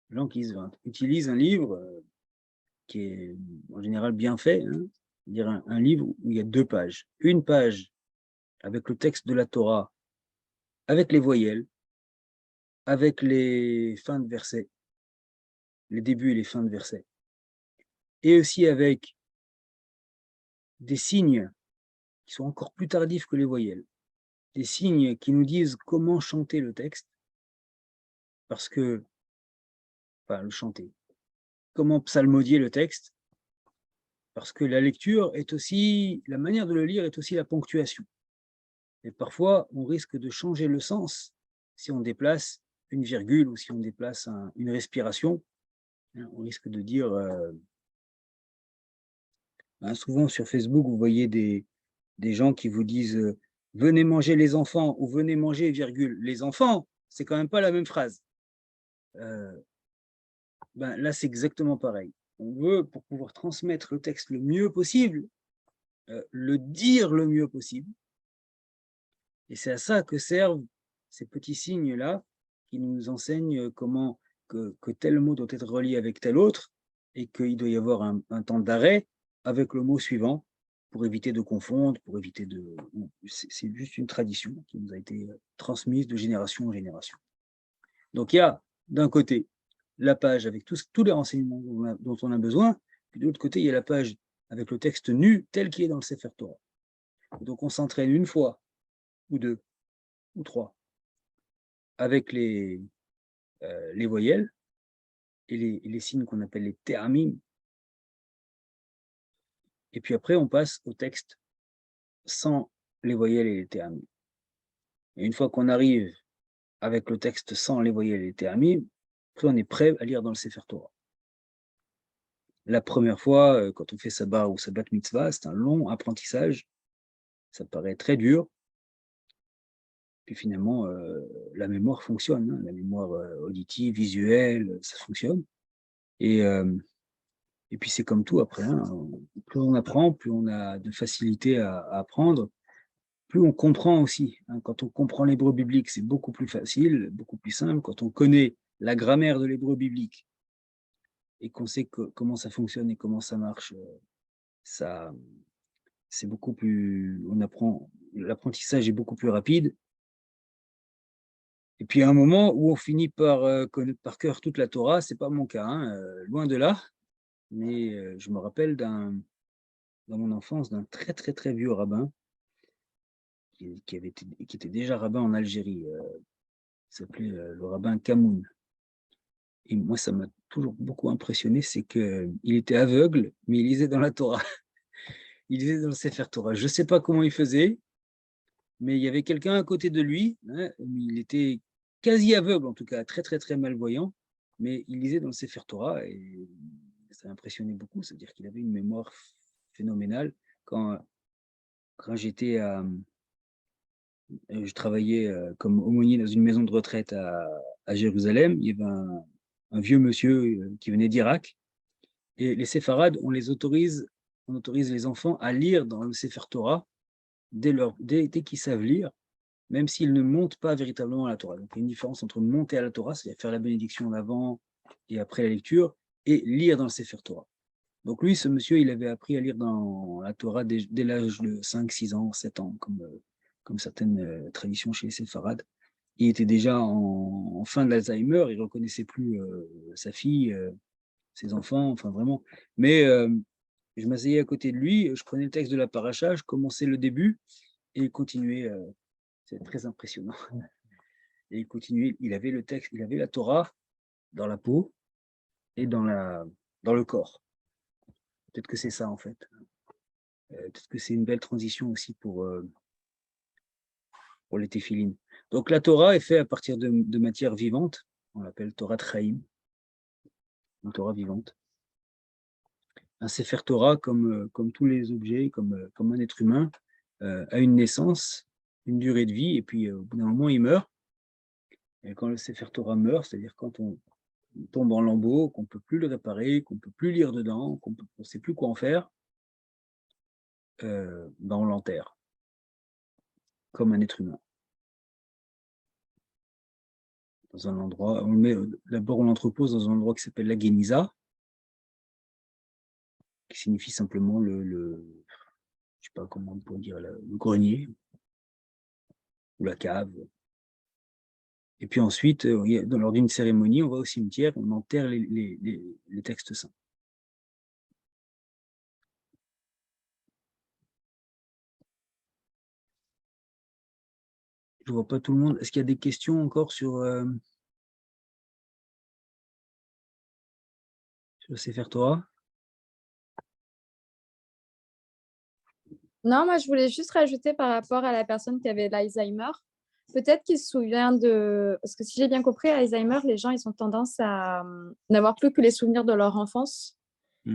Les gens qui utilisent un livre qui est en général bien fait, hein, c'est-à-dire un livre où il y a 2 pages. Une page avec le texte de la Torah, avec les voyelles, avec les fins de versets, les débuts et les fins de versets, et aussi avec des signes qui sont encore plus tardifs que les voyelles, des signes qui nous disent comment chanter le texte, parce que, enfin, le chanter, comment psalmodier le texte, parce que la lecture est aussi, la manière de le lire est aussi la ponctuation. Et parfois, on risque de changer le sens si on déplace une virgule ou si on déplace une respiration. On risque de dire, souvent sur Facebook, vous voyez des gens qui vous disent venez manger les enfants ou venez manger, virgule, les enfants, c'est quand même pas la même phrase. Là, c'est exactement pareil. On veut, pour pouvoir transmettre le texte le mieux possible, le dire le mieux possible. Et c'est à ça que servent ces petits signes-là qui nous enseignent comment que tel mot doit être relié avec tel autre et qu'il doit y avoir un temps d'arrêt avec le mot suivant pour éviter de confondre, pour éviter de... C'est juste une tradition qui nous a été transmise de génération en génération. Donc il y a d'un côté la page avec tous les renseignements dont on a besoin, puis de l'autre côté il y a la page avec le texte nu tel qu'il est dans le Sefer Torah. Donc on s'entraîne une fois, ou 2, ou 3, avec les voyelles et les signes qu'on appelle les théramim. Et puis après, on passe au texte sans les voyelles et les théramim. Et une fois qu'on arrive avec le texte sans les voyelles et les théramim, après on est prêt à lire dans le Sefer Torah. La première fois, quand on fait sa bar ou sa bat mitzvah, c'est un long apprentissage. Ça paraît très dur. Puis finalement, la mémoire fonctionne. Hein, la mémoire auditive, visuelle, ça fonctionne. Et puis c'est comme tout après. Hein, plus on apprend, plus on a de facilité à apprendre, plus on comprend aussi. Hein, quand on comprend l'hébreu biblique, c'est beaucoup plus facile, beaucoup plus simple. Quand on connaît la grammaire de l'hébreu biblique et qu'on sait comment ça fonctionne et comment ça marche, ça, c'est beaucoup plus, on apprend, l'apprentissage est beaucoup plus rapide. Et puis à un moment où on finit par connaître par cœur toute la Torah, c'est pas mon cas, hein, loin de là. Mais je me rappelle dans mon enfance, d'un très très très vieux rabbin qui était déjà rabbin en Algérie. Il s'appelait le rabbin Kamoun. Et moi, ça m'a toujours beaucoup impressionné, c'est qu'il était aveugle, mais il lisait dans la Torah. Il lisait dans le Sefer Torah. Je ne sais pas comment il faisait, mais il y avait quelqu'un à côté de lui, hein, il était quasi aveugle, en tout cas très très très malvoyant, mais il lisait dans le Sefer Torah et ça m'impressionnait beaucoup, c'est-à-dire qu'il avait une mémoire phénoménale. Quand j'étais je travaillais comme aumônier dans une maison de retraite à Jérusalem, il y avait un vieux monsieur qui venait d'Irak, et les séfarades, on autorise les enfants à lire dans le Sefer Torah dès qu'ils savent lire, même s'ils ne montent pas véritablement à la Torah. Donc il y a une différence entre monter à la Torah, c'est-à-dire faire la bénédiction en avant et après la lecture, et lire dans le Sefer Torah. Donc lui, ce monsieur, il avait appris à lire dans la Torah dès l'âge de 5, 6 ans, 7 ans, comme certaines traditions chez les séfarades. Il était déjà en fin d'Alzheimer, il ne reconnaissait plus sa fille, ses enfants, enfin vraiment. Mais je m'asseyais à côté de lui, je prenais le texte de la paracha, je commençais le début et il continuait. C'est très impressionnant. Et il continuait, il avait le texte, il avait la Torah dans la peau et dans le corps. Peut-être que c'est ça en fait. Peut-être que c'est une belle transition aussi pour les téphilines. Donc la Torah est faite à partir de matière vivante, on l'appelle Torah Chaim, une Torah vivante. Un Sefer Torah, comme tous les objets, comme un être humain, a une naissance, une durée de vie, et puis au bout d'un moment, il meurt. Et quand le Sefer Torah meurt, c'est-à-dire quand on tombe en lambeaux, qu'on ne peut plus le réparer, qu'on ne peut plus lire dedans, qu'on ne sait plus quoi en faire, ben on l'enterre, comme un être humain. Dans un endroit, on le met, d'abord on l'entrepose dans un endroit qui s'appelle la Guéniza, qui signifie simplement je sais pas comment on pourrait dire, le grenier, ou la cave. Et puis ensuite, lors d'une cérémonie, on va au cimetière, on enterre les textes saints. Je ne vois pas tout le monde. Est-ce qu'il y a des questions encore sur le Sefer Torah? Non, moi, je voulais juste rajouter par rapport à la personne qui avait l'Alzheimer. Peut-être qu'il se souvient de... Parce que si j'ai bien compris, Alzheimer, les gens, ils ont tendance à n'avoir plus que les souvenirs de leur enfance.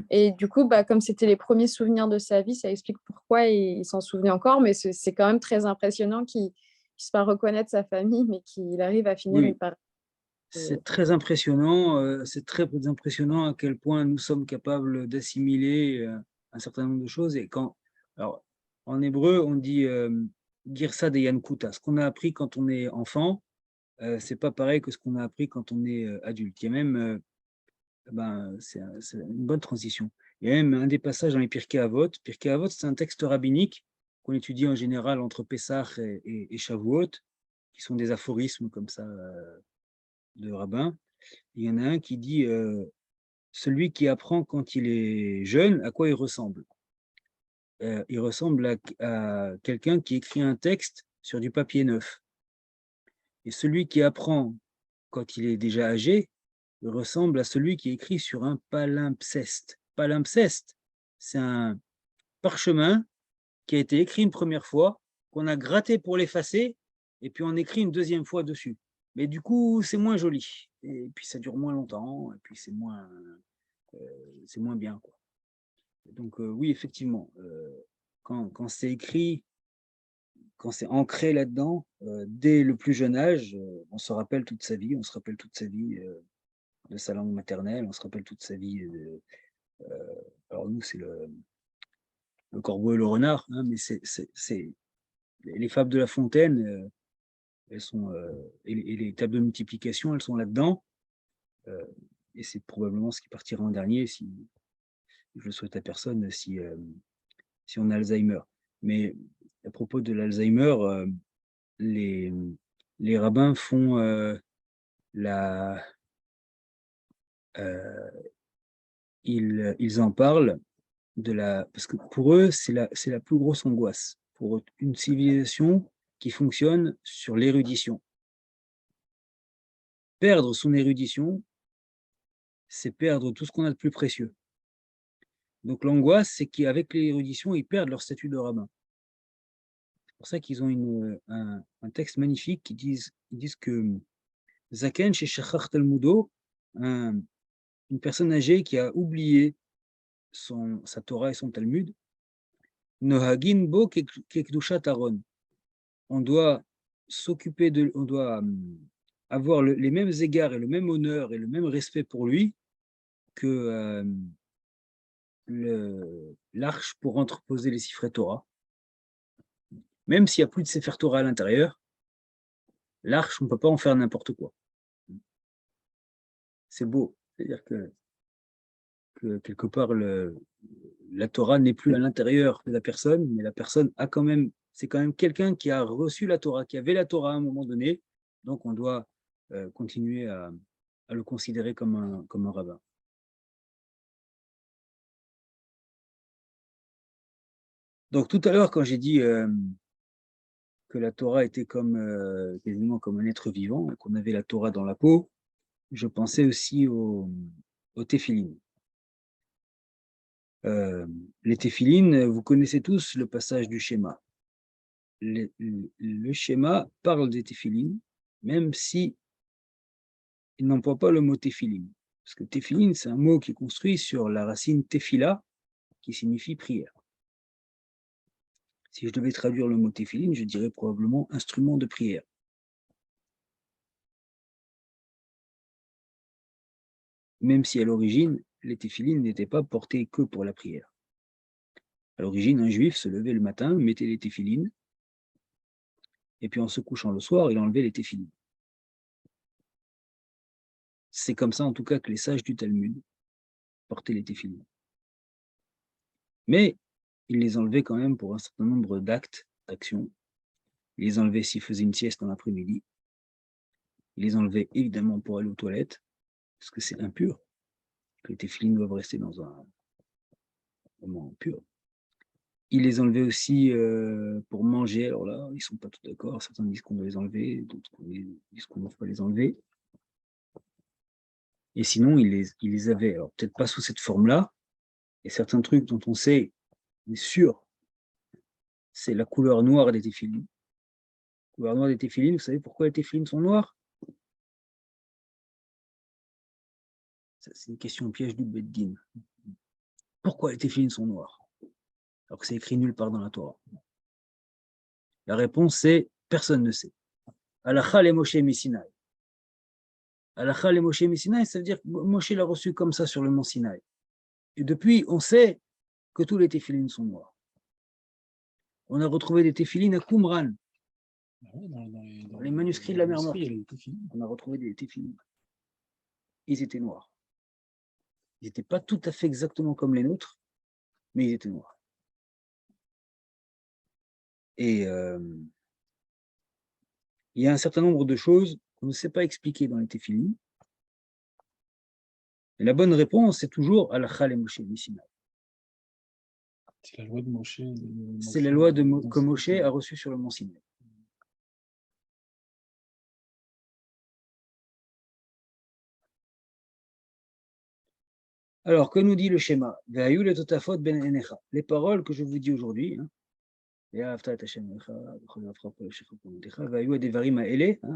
Et du coup, bah, comme c'était les premiers souvenirs de sa vie, ça explique pourquoi il s'en souvenait encore. Mais c'est quand même très impressionnant qu'il ne puisse pas reconnaître sa famille, mais qu'il arrive à finir Oui. une partie. C'est très impressionnant, à quel point nous sommes capables d'assimiler un certain nombre de choses. Et alors, en hébreu, on dit Girsa de Yankuta. Ce qu'on a appris quand on est enfant, c'est pas pareil que ce qu'on a appris quand on est adulte. Il y a même, c'est une bonne transition. Il y a même un des passages dans les Pirkei Avot. Pirkei Avot, c'est un texte rabbinique qu'on étudie en général entre Pessah et Shavuot, qui sont des aphorismes comme ça de rabbins. Il y en a un qui dit celui qui apprend quand il est jeune, à quoi il ressemble? Il ressemble à quelqu'un qui écrit un texte sur du papier neuf. Et celui qui apprend quand il est déjà âgé, il ressemble à celui qui écrit sur un palimpseste. Palimpseste, c'est un parchemin qui a été écrit une première fois, qu'on a gratté pour l'effacer, et puis on écrit une deuxième fois dessus. Mais du coup, c'est moins joli. Et puis ça dure moins longtemps, et puis c'est moins bien, quoi. Donc oui, effectivement, quand c'est écrit, quand c'est ancré là-dedans, dès le plus jeune âge, on se rappelle toute sa vie, de sa langue maternelle, on se rappelle toute sa vie. Alors nous, c'est le corbeau et le renard, hein, mais c'est les fables de La Fontaine, elles sont, et les tables de multiplication, elles sont là-dedans. Et c'est probablement ce qui partira en dernier, si je le souhaite à personne, si on a Alzheimer. Mais à propos de l'Alzheimer, les, les rabbins font ils en parlent parce que pour eux, c'est la plus grosse angoisse. Pour une civilisation qui fonctionne sur l'érudition. Perdre son érudition, c'est perdre tout ce qu'on a de plus précieux. Donc l'angoisse, c'est qu'avec l'érudition, ils perdent leur statut de rabbin. C'est pour ça qu'ils ont un texte magnifique qui ils disent que Zaken chez Shachar Talmudo, une personne âgée qui a oublié sa Torah et son Talmud, Nohagin bo kekdushat Aaron. On doit on doit avoir les mêmes égards et le même honneur et le même respect pour lui que l'arche pour entreposer les Sifrei Torah. Même s'il n'y a plus de Sefer Torah à l'intérieur, l'arche, on ne peut pas en faire n'importe quoi. C'est beau. C'est-à-dire que quelque part, la Torah n'est plus à l'intérieur de la personne, mais la personne c'est quand même quelqu'un qui a reçu la Torah, qui avait la Torah à un moment donné, donc on doit continuer à le considérer comme un rabbin. Donc tout à l'heure, quand j'ai dit que la Torah était quasiment comme un être vivant, et qu'on avait la Torah dans la peau, je pensais aussi au téphilin. Les téphilines, vous connaissez tous le passage du schéma. Le schéma parle des téphilines, même si il n'emploie pas le mot téphiline. Parce que téphiline, c'est un mot qui est construit sur la racine téphila, qui signifie prière. Si je devais traduire le mot téphiline, je dirais probablement instrument de prière. même si à l'origine, les téphilines n'étaient pas portés que pour la prière. À l'origine, un juif se levait le matin, mettait les téphilines, et puis en se couchant le soir, il enlevait les téphilines. C'est comme ça, en tout cas, que les sages du Talmud portaient les téphilines. Mais ils les enlevaient quand même pour un certain nombre d'actes, d'actions. Ils les enlevaient s'ils faisaient une sieste dans l'après-midi. Ils les enlevaient évidemment pour aller aux toilettes, parce que c'est impur. Que les téphilines doivent rester dans un moment pur. Ils les enlevaient aussi pour manger. Alors là, ils ne sont pas tous d'accord. Certains disent qu'on doit les enlever, d'autres disent qu'on ne doit pas les enlever. Et sinon, ils les avaient, alors peut-être pas sous cette forme-là. Et certains trucs dont on sait, mais sûr, c'est la couleur noire des téphilines. La couleur noire des téphilines, vous savez pourquoi les téphilines sont noires? C'est une question piège du Beddin. Pourquoi les téphilines sont noires? Alors que c'est écrit nulle part dans la Torah. La réponse, c'est personne ne sait. Halakha le Moshe Missinaï. Halakha le Moshe Missinaï, ça veut dire que Moshe l'a reçu comme ça sur le mont Sinaï. Et depuis, on sait que tous les téphilines sont noirs. On a retrouvé des téphilines à Qumran. Dans les manuscrits de la mer Morte. On a retrouvé des téphilines. Ils étaient noirs. Ils n'étaient pas tout à fait exactement comme les nôtres, mais ils étaient noirs. Et il y a un certain nombre de choses qu'on ne sait pas expliquer dans les téphilines. Et la bonne réponse, c'est toujours Halakha le Moshe Missinaï. C'est la loi de Moshe. C'est la loi que Moshe a reçue sur le mont Sinaï. Alors, que nous dit le schéma? Les paroles que je vous dis aujourd'hui, hein,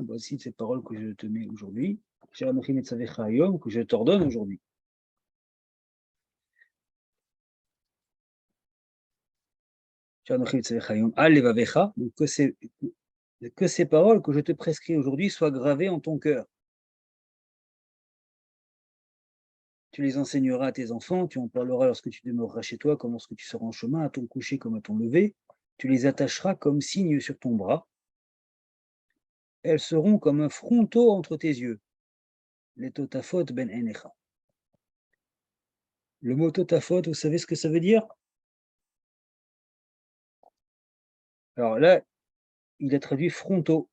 voici ces paroles que je te mets aujourd'hui, que je t'ordonne aujourd'hui. Donc que ces paroles que je te prescris aujourd'hui soient gravées en ton cœur. Tu les enseigneras à tes enfants, tu en parleras lorsque tu demeureras chez toi, comme lorsque tu seras en chemin, à ton coucher comme à ton lever. Tu les attacheras comme signe sur ton bras. Elles seront comme un fronteau entre tes yeux. Les totafot ben enecha. Le mot totafot, vous savez ce que ça veut dire? Alors là, il a traduit fronteau.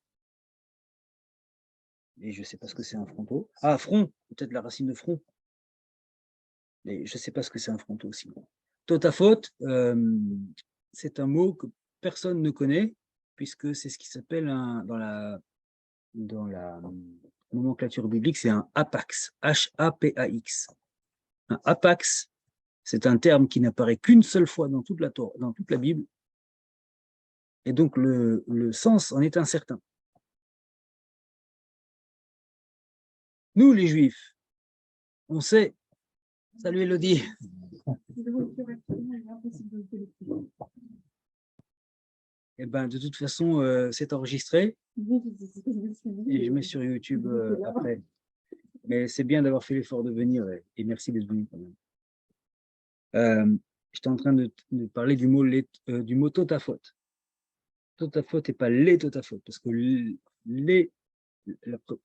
Et je ne sais pas ce que c'est un fronteau. Ah, front, peut-être la racine de front. Mais je ne sais pas ce que c'est un fronteau aussi. Totafot, c'est un mot que personne ne connaît, puisque c'est ce qui s'appelle dans la nomenclature biblique, c'est un apax, H-A-P-A-X. Un apax, c'est un terme qui n'apparaît qu'une seule fois dans toute la Bible, et donc le sens en est incertain. Nous, les Juifs, on sait. Salut Elodie. Eh ben, de toute façon, c'est enregistré et je mets sur YouTube après. Mais c'est bien d'avoir fait l'effort de venir et merci d'être venu quand même. J'étais en train de parler du mot totafot. Totafot et pas les totafot, parce que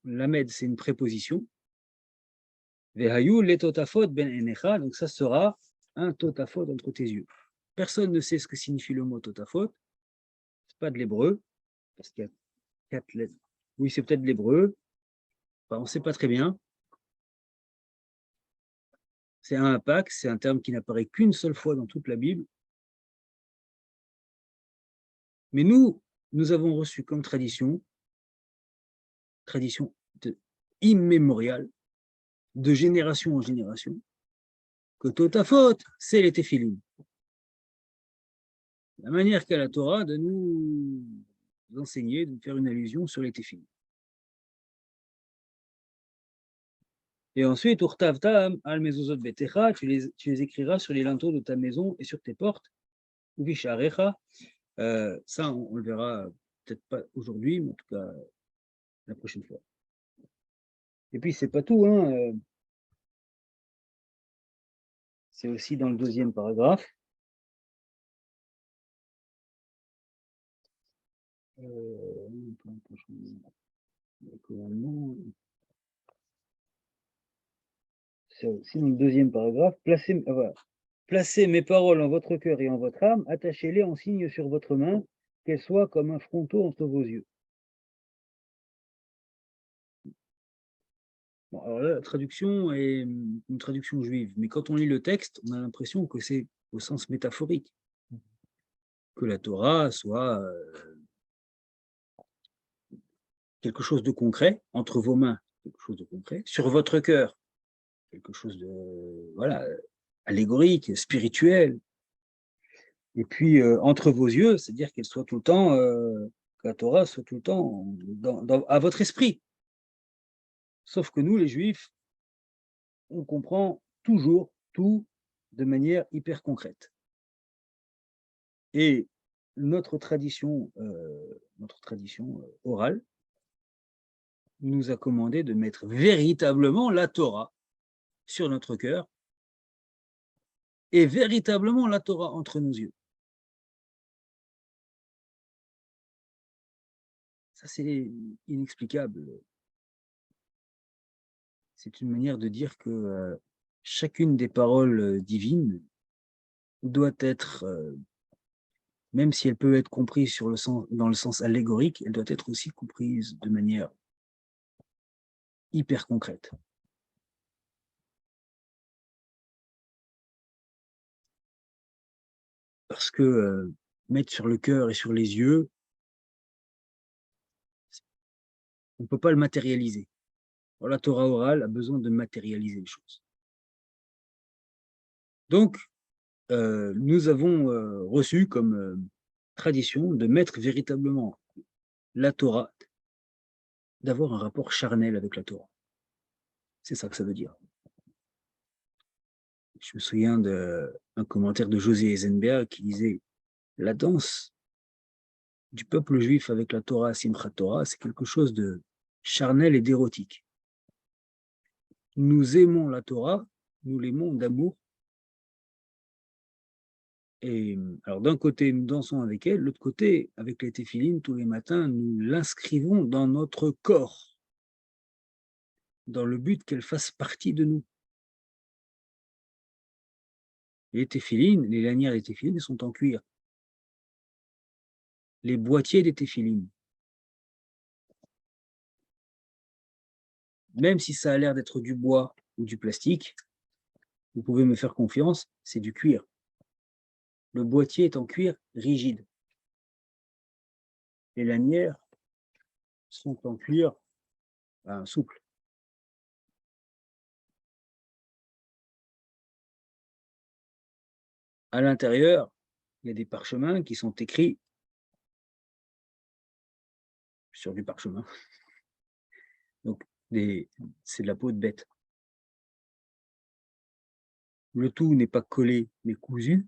l'amed, c'est une préposition. Vehayu les totafot ben enecha, donc ça sera un totafot entre tes yeux. Personne ne sait ce que signifie le mot totafot. C'est pas de l'hébreu, parce qu'il y a 4 lettres. Oui, c'est peut-être de l'hébreu. Enfin, on ne sait pas très bien. C'est un apak, c'est un terme qui n'apparaît qu'une seule fois dans toute la Bible. Mais nous avons reçu comme tradition immémoriale, de génération en génération, que totafot, c'est les téphilines. La manière qu'a la Torah de nous enseigner, de faire une allusion sur les téphilines. Et ensuite, urtavtam al mezuzot betecha, tu les écriras sur les linteaux de ta maison et sur tes portes. Uvisharecha, ça on le verra peut-être pas aujourd'hui, mais en tout cas la prochaine fois. Et puis c'est pas tout, hein. c'est aussi dans le 2e paragraphe. C'est aussi dans le 2e paragraphe. Placez mes paroles en votre cœur et en votre âme, attachez-les en signe sur votre main, qu'elles soient comme un fronteau entre vos yeux. Bon, alors là, la traduction est une traduction juive, mais quand on lit le texte, on a l'impression que c'est au sens métaphorique, que la Torah soit quelque chose de concret, entre vos mains, quelque chose de concret, sur votre cœur, quelque chose de, voilà, allégorique, spirituel, et puis entre vos yeux, c'est-à-dire qu'elle soit tout le temps, que la Torah soit tout le temps à votre esprit. Sauf que nous, les Juifs, on comprend toujours tout de manière hyper concrète. Et notre tradition orale nous a commandé de mettre véritablement la Torah sur notre cœur et véritablement la Torah entre nos yeux. Ça, c'est inexplicable. C'est une manière de dire que chacune des paroles divines doit être, même si elle peut être comprise dans le sens allégorique, elle doit être aussi comprise de manière hyper concrète. Parce que mettre sur le cœur et sur les yeux, on ne peut pas le matérialiser. Alors, la Torah orale a besoin de matérialiser les choses. Donc, nous avons reçu comme tradition de mettre véritablement la Torah, d'avoir un rapport charnel avec la Torah. C'est ça que ça veut dire. Je me souviens d'un commentaire de José Eisenberg qui disait « La danse du peuple juif avec la Torah, Simchat Torah, c'est quelque chose de charnel et d'érotique. Nous aimons la Torah, nous l'aimons d'amour. Et alors d'un côté, nous dansons avec elle, de l'autre côté, avec les téphilines, tous les matins, nous l'inscrivons dans notre corps, dans le but qu'elle fasse partie de nous. Les téphilines, les lanières des téphilines sont en cuir. Les boîtiers des téphilines, même si ça a l'air d'être du bois ou du plastique, vous pouvez me faire confiance, c'est du cuir. Le boîtier est en cuir rigide. Les lanières sont en cuir souple. À l'intérieur, il y a des parchemins qui sont écrits sur du parchemin. Donc, c'est de la peau de bête. Le tout n'est pas collé, mais cousu,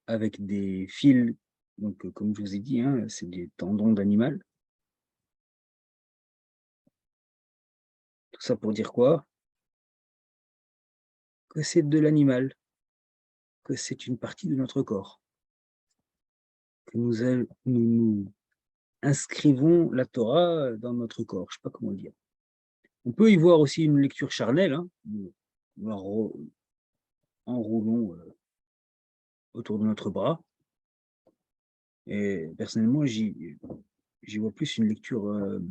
avec des fils, donc comme je vous ai dit, hein, c'est des tendons d'animal. Tout ça pour dire quoi? Que c'est de l'animal, que c'est une partie de notre corps, que nous inscrivons la Torah dans notre corps, je ne sais pas comment le dire. On peut y voir aussi une lecture charnelle, hein, enroulons autour de notre bras. Et personnellement, j'y vois plus une lecture,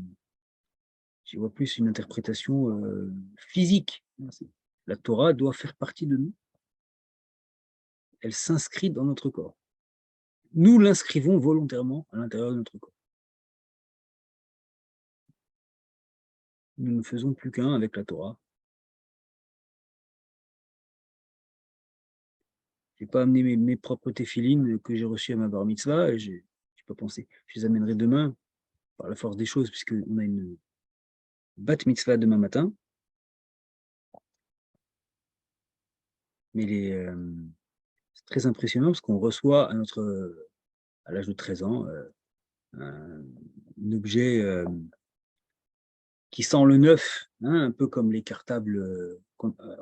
j'y vois plus une interprétation physique. La Torah doit faire partie de nous. Elle s'inscrit dans notre corps. Nous l'inscrivons volontairement à l'intérieur de notre corps. Nous ne faisons plus qu'un avec la Torah. Je n'ai pas amené mes propres téphilines que j'ai reçues à ma bar mitzvah et je n'ai pas pensé. Je les amènerai demain par la force des choses puisqu'on a une bat mitzvah demain matin. Mais c'est très impressionnant parce qu'on reçoit à l'âge de 13 ans un objet qui sent le neuf, hein, un peu comme les cartables.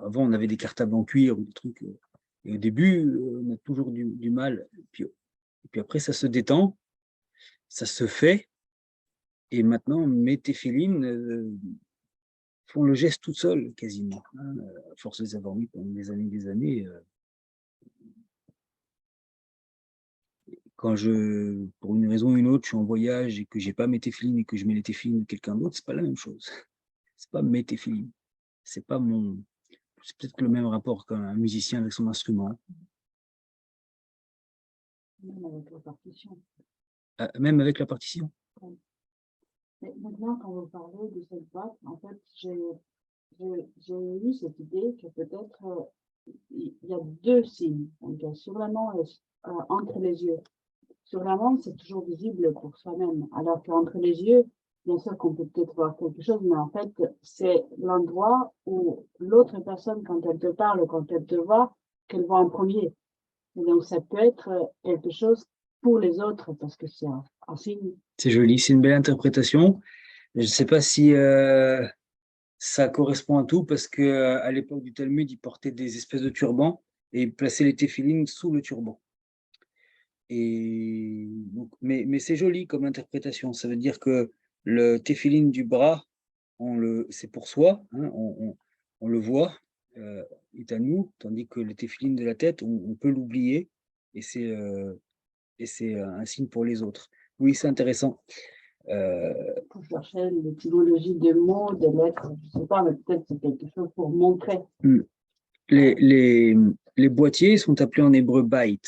Avant, on avait des cartables en cuir ou des trucs. Et au début, on a toujours du mal. Et puis après, ça se détend, ça se fait. Et maintenant, mes téphilines font le geste tout seul, quasiment. Hein, à force de les avoir mis pendant des années. Quand pour une raison ou une autre, je suis en voyage et que j'ai pas mes téphilines et que je mets les téphilines de quelqu'un d'autre, c'est pas la même chose. C'est pas mes téphilines. C'est pas mon. C'est peut-être le même rapport qu'un musicien avec son instrument. Même avec la partition. Même avec la partition. Mais maintenant, quand vous parlez de cette boîte, en fait, j'ai eu cette idée que peut-être il y a deux signes. Donc, il y a sur la main et entre les yeux. Sur la main, c'est toujours visible pour soi-même, alors qu'entre les yeux, bien sûr qu'on peut peut-être voir quelque chose, mais en fait, c'est l'endroit où l'autre personne, quand elle te parle, quand elle te voit, qu'elle voit en premier. Et donc, ça peut être quelque chose pour les autres, parce que c'est un signe. C'est joli, c'est une belle interprétation. Je ne sais pas si ça correspond à tout, parce qu'à l'époque du Talmud, ils portaient des espèces de turbans et ils plaçaient les téphilines sous le turban. Et donc, mais c'est joli comme interprétation. Ça veut dire que le téphiline du bras, c'est pour soi, hein, on le voit, est à nous, tandis que le téphiline de la tête, on peut l'oublier et c'est un signe pour les autres. Oui, c'est intéressant. Pour chercher l'étymologie des mots, des lettres, je ne sais pas, mais peut-être c'est quelque chose pour montrer. Les boîtiers sont appelés en hébreu bait.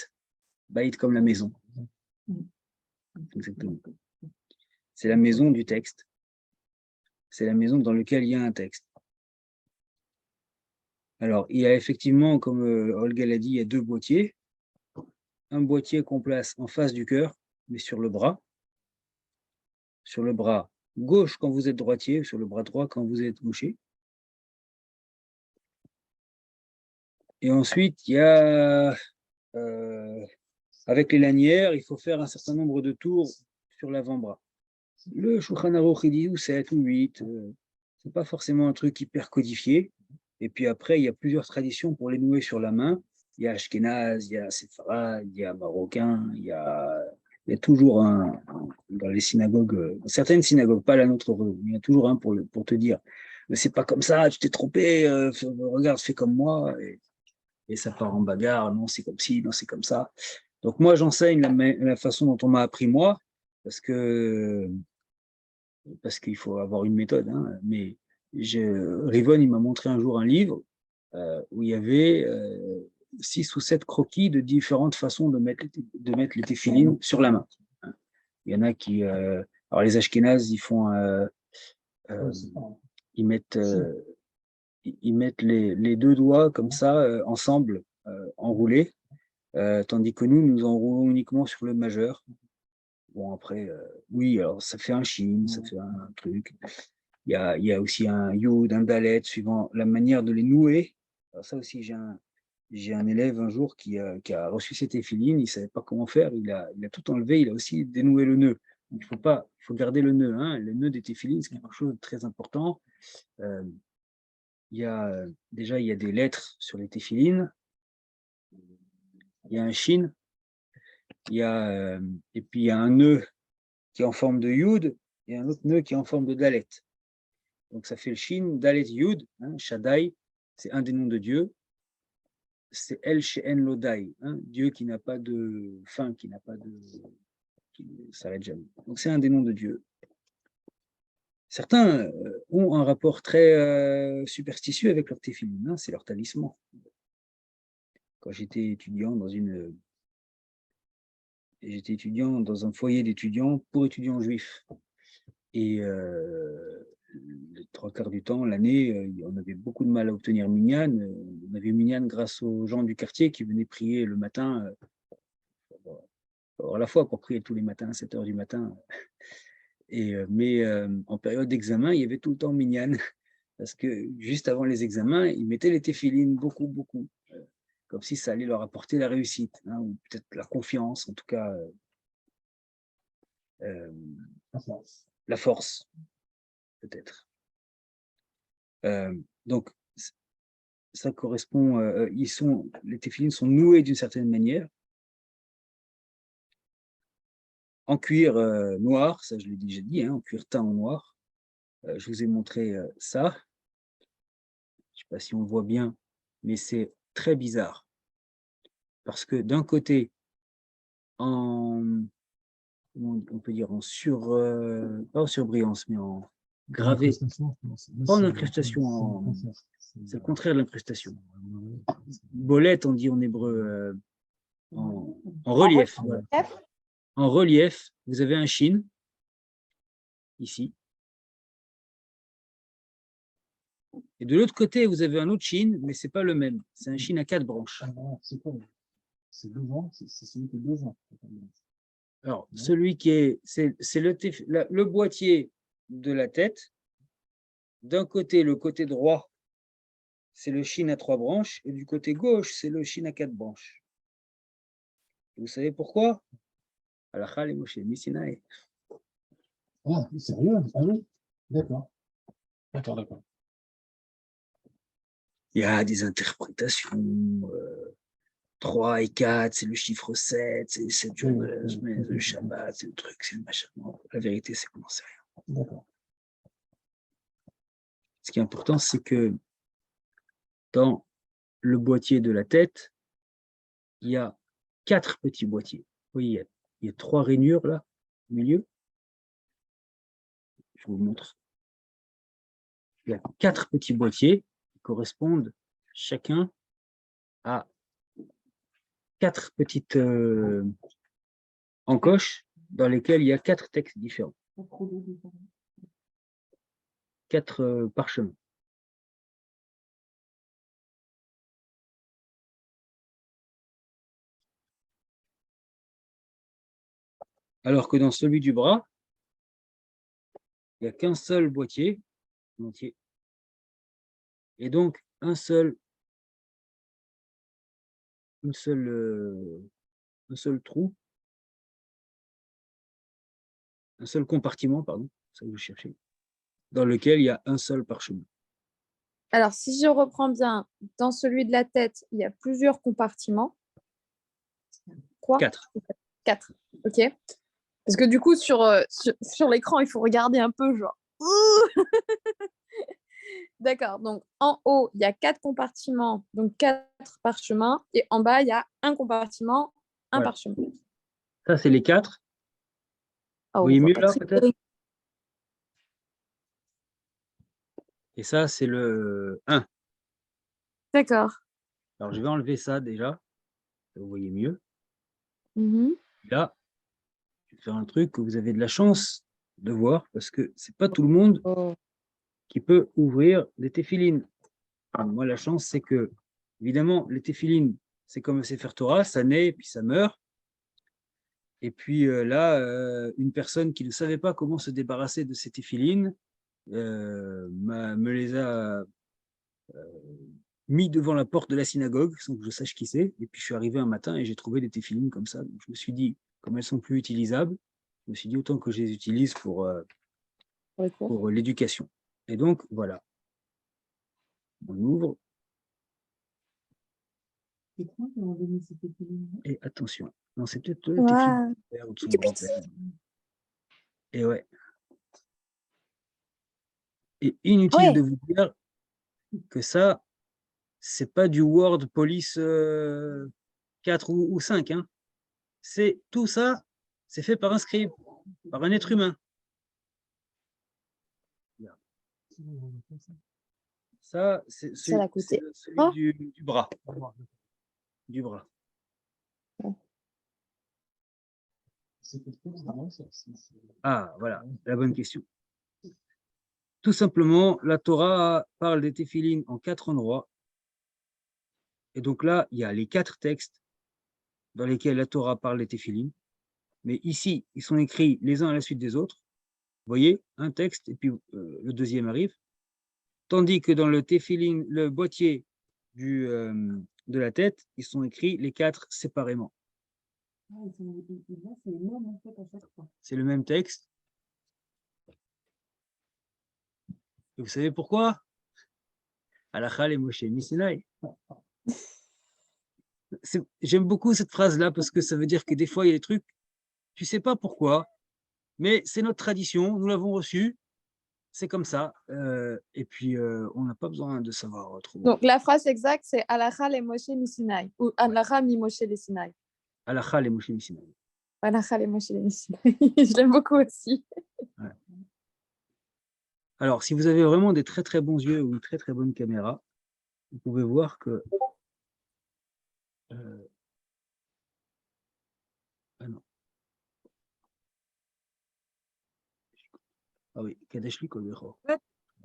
Bait comme la maison. Exactement. C'est la maison du texte. C'est la maison dans laquelle il y a un texte. Alors, il y a effectivement, comme Olga l'a dit, il y a deux boîtiers. Un boîtier qu'on place en face du cœur, mais sur le bras. Sur le bras gauche quand vous êtes droitier, sur le bras droit quand vous êtes gaucher. Et ensuite, il y a, avec les lanières, il faut faire un certain nombre de tours sur l'avant-bras. Le Shulchan Aruch, il dit 7 ou 8. C'est pas forcément un truc hyper codifié. Et puis après, il y a plusieurs traditions pour les nouer sur la main. Il y a Ashkenaz, il y a Séfarad, il y a Marocain, il y a toujours un dans les synagogues, certaines synagogues, pas la nôtre, mais il y a toujours un pour te dire, mais c'est pas comme ça, tu t'es trompé, regarde, fais comme moi, et ça part en bagarre, non, c'est comme ci, non, c'est comme ça. Donc moi, j'enseigne la façon dont on m'a appris moi, parce qu'il faut avoir une méthode, hein, mais Rivon, il m'a montré un jour un livre où il y avait 6 ou 7 croquis de différentes façons de mettre les téphilines sur la main. Il y en a qui... alors les Ashkénazes, ils font... ils mettent les deux doigts comme ça, ensemble, enroulés, tandis que nous enroulons uniquement sur le majeur. Bon, après, oui, alors ça fait un shin, ça fait un truc. Il y a aussi un yod, un dalet, suivant la manière de les nouer. Alors ça aussi, j'ai un élève un jour qui a reçu ses téphilines, il ne savait pas comment faire, il a tout enlevé, il a aussi dénoué le nœud. Donc, il faut garder le nœud. Hein. Le nœud des téphilines, c'est quelque chose de très important. Déjà, il y a des lettres sur les téphilines. Il y a un shin. Et puis, il y a un nœud qui est en forme de yud et un autre nœud qui est en forme de dalet. Donc, ça fait le shin, dalet, yud. Hein, Shaddai, c'est un des noms de Dieu. C'est El She'en Lodai, hein, Dieu qui n'a pas de fin, qui ne s'arrête jamais. Donc, c'est un des noms de Dieu. Certains ont un rapport très superstitieux avec leur téphilines, hein, c'est leur talisman. Quand j'étais étudiant dans un foyer d'étudiants pour étudiants juifs. Et les 3/4 du temps, l'année, on avait beaucoup de mal à obtenir minyan. On avait minyan grâce aux gens du quartier qui venaient prier le matin. À la fois pour prier tous les matins à 7 h du matin. Mais en période d'examen, il y avait tout le temps minyan. Parce que juste avant les examens, ils mettaient les téphilines beaucoup, beaucoup. Comme si ça allait leur apporter la réussite, hein, ou peut-être la confiance, en tout cas la force, peut-être. Donc, ça correspond, les téphilines sont noués d'une certaine manière, en cuir noir, ça je l'ai déjà dit, hein, en cuir teint en noir. Je vous ai montré ça. Je ne sais pas si on le voit bien, mais c'est très bizarre. Parce que d'un côté, comment on peut dire, pas en surbrillance, mais en gravé, pas en incrustation, c'est le contraire de l'incrustation. Bolette, on dit en hébreu, en relief. Voilà. En relief, vous avez un shin, ici. Et de l'autre côté, vous avez un autre shin, mais ce n'est pas le même. C'est un shin à 4 branches. C'est devant, c'est celui qui est devant. Alors, celui qui est, c'est le boîtier de la tête. D'un côté, le côté droit, c'est le shin à 3 branches, et du côté gauche, c'est le shin à 4 branches. Vous savez pourquoi? Halakha le Moshe Missinaï. Ah, sérieux? Ah oui? D'accord. D'accord. Il y a des interprétations. 3 et 4, c'est le chiffre 7, c'est 7 jours de la semaine, le Shabbat, c'est le truc, c'est le machin. La vérité, c'est qu'on n'en sait rien. D'accord. Ce qui est important, c'est que dans le boîtier de la tête, il y a 4 petits boîtiers. Vous voyez, il y a 3 rainures là, au milieu. Je vous montre. Il y a 4 petits boîtiers qui correspondent chacun à 4 petites encoches dans lesquelles il y a 4 textes différents. 4 parchemins. Alors que dans celui du bras, il n'y a qu'un seul boîtier entier. Et donc, un seul trou, un seul compartiment, pardon, c'est ça que vous cherchez, dans lequel il y a un seul parchemin. Alors, si je reprends bien, dans celui de la tête, il y a plusieurs compartiments. Quoi? 4. 4, ok. Parce que du coup, sur l'écran, il faut regarder un peu, genre. D'accord, donc en haut, il y a 4 compartiments, donc 4 parchemins, et en bas, il y a un compartiment, un Voilà. parchemin. Ça, c'est les 4. Oh, Vous voyez mieux pas là, très peut-être? bien. Et ça, c'est le 1. D'accord. Alors, je vais enlever ça déjà. Vous voyez mieux. Mhm. Là, je vais faire un truc que vous avez de la chance de voir, parce que ce n'est pas tout le monde Oh. qui peut ouvrir des téphilines. Alors, moi, la chance, c'est que, évidemment, les téphilines, c'est comme le Sefer Torah, ça naît et puis ça meurt. Et puis là, une personne qui ne savait pas comment se débarrasser de ces téphilines me les a mis devant la porte de la synagogue sans que je sache qui c'est. Et puis je suis arrivé un matin et j'ai trouvé des téphilines comme ça. Donc, je me suis dit, comme elles ne sont plus utilisables, je me suis dit autant que je les utilise pour l'éducation. Et donc, voilà. On ouvre. Et attention. Non, c'est peut-être le téphilin de son père ou de son grand-père. Et ouais. Et inutile de vous dire que ça, c'est pas du Word Police 4 ou 5. Hein. C'est tout ça, c'est fait par un scribe, par un être humain. Ça, c'est celui du bras. Du bras. Ah, voilà, la bonne question. Tout simplement, la Torah parle des téphilines en 4 endroits. Et donc là, il y a les 4 textes dans lesquels la Torah parle des téphilines. Mais ici, ils sont écrits les uns à la suite des autres. Vous voyez, un texte, et puis le deuxième arrive. Tandis que dans le téphilin, le boîtier de la tête, ils sont écrits les 4 séparément. C'est le même texte. Et vous savez pourquoi? Halakha le Moshe Misinaï. J'aime beaucoup cette phrase-là parce que ça veut dire que des fois, il y a des trucs, tu ne sais pas pourquoi, mais c'est notre tradition, nous l'avons reçue, c'est comme ça. Et puis, on n'a pas besoin de savoir trop. Donc, la phrase exacte, c'est Halakha le Moshe Misinaï ou Halakha mi Moshe le Sinaï. Halakha le Moshe Misinaï. Halakha le Moshe le Sinaï. Je l'aime beaucoup aussi. Ouais. Alors, si vous avez vraiment des très très bons yeux ou une très très bonne caméra, vous pouvez voir que ah non. Ah oui, Kadesh li Kodecho.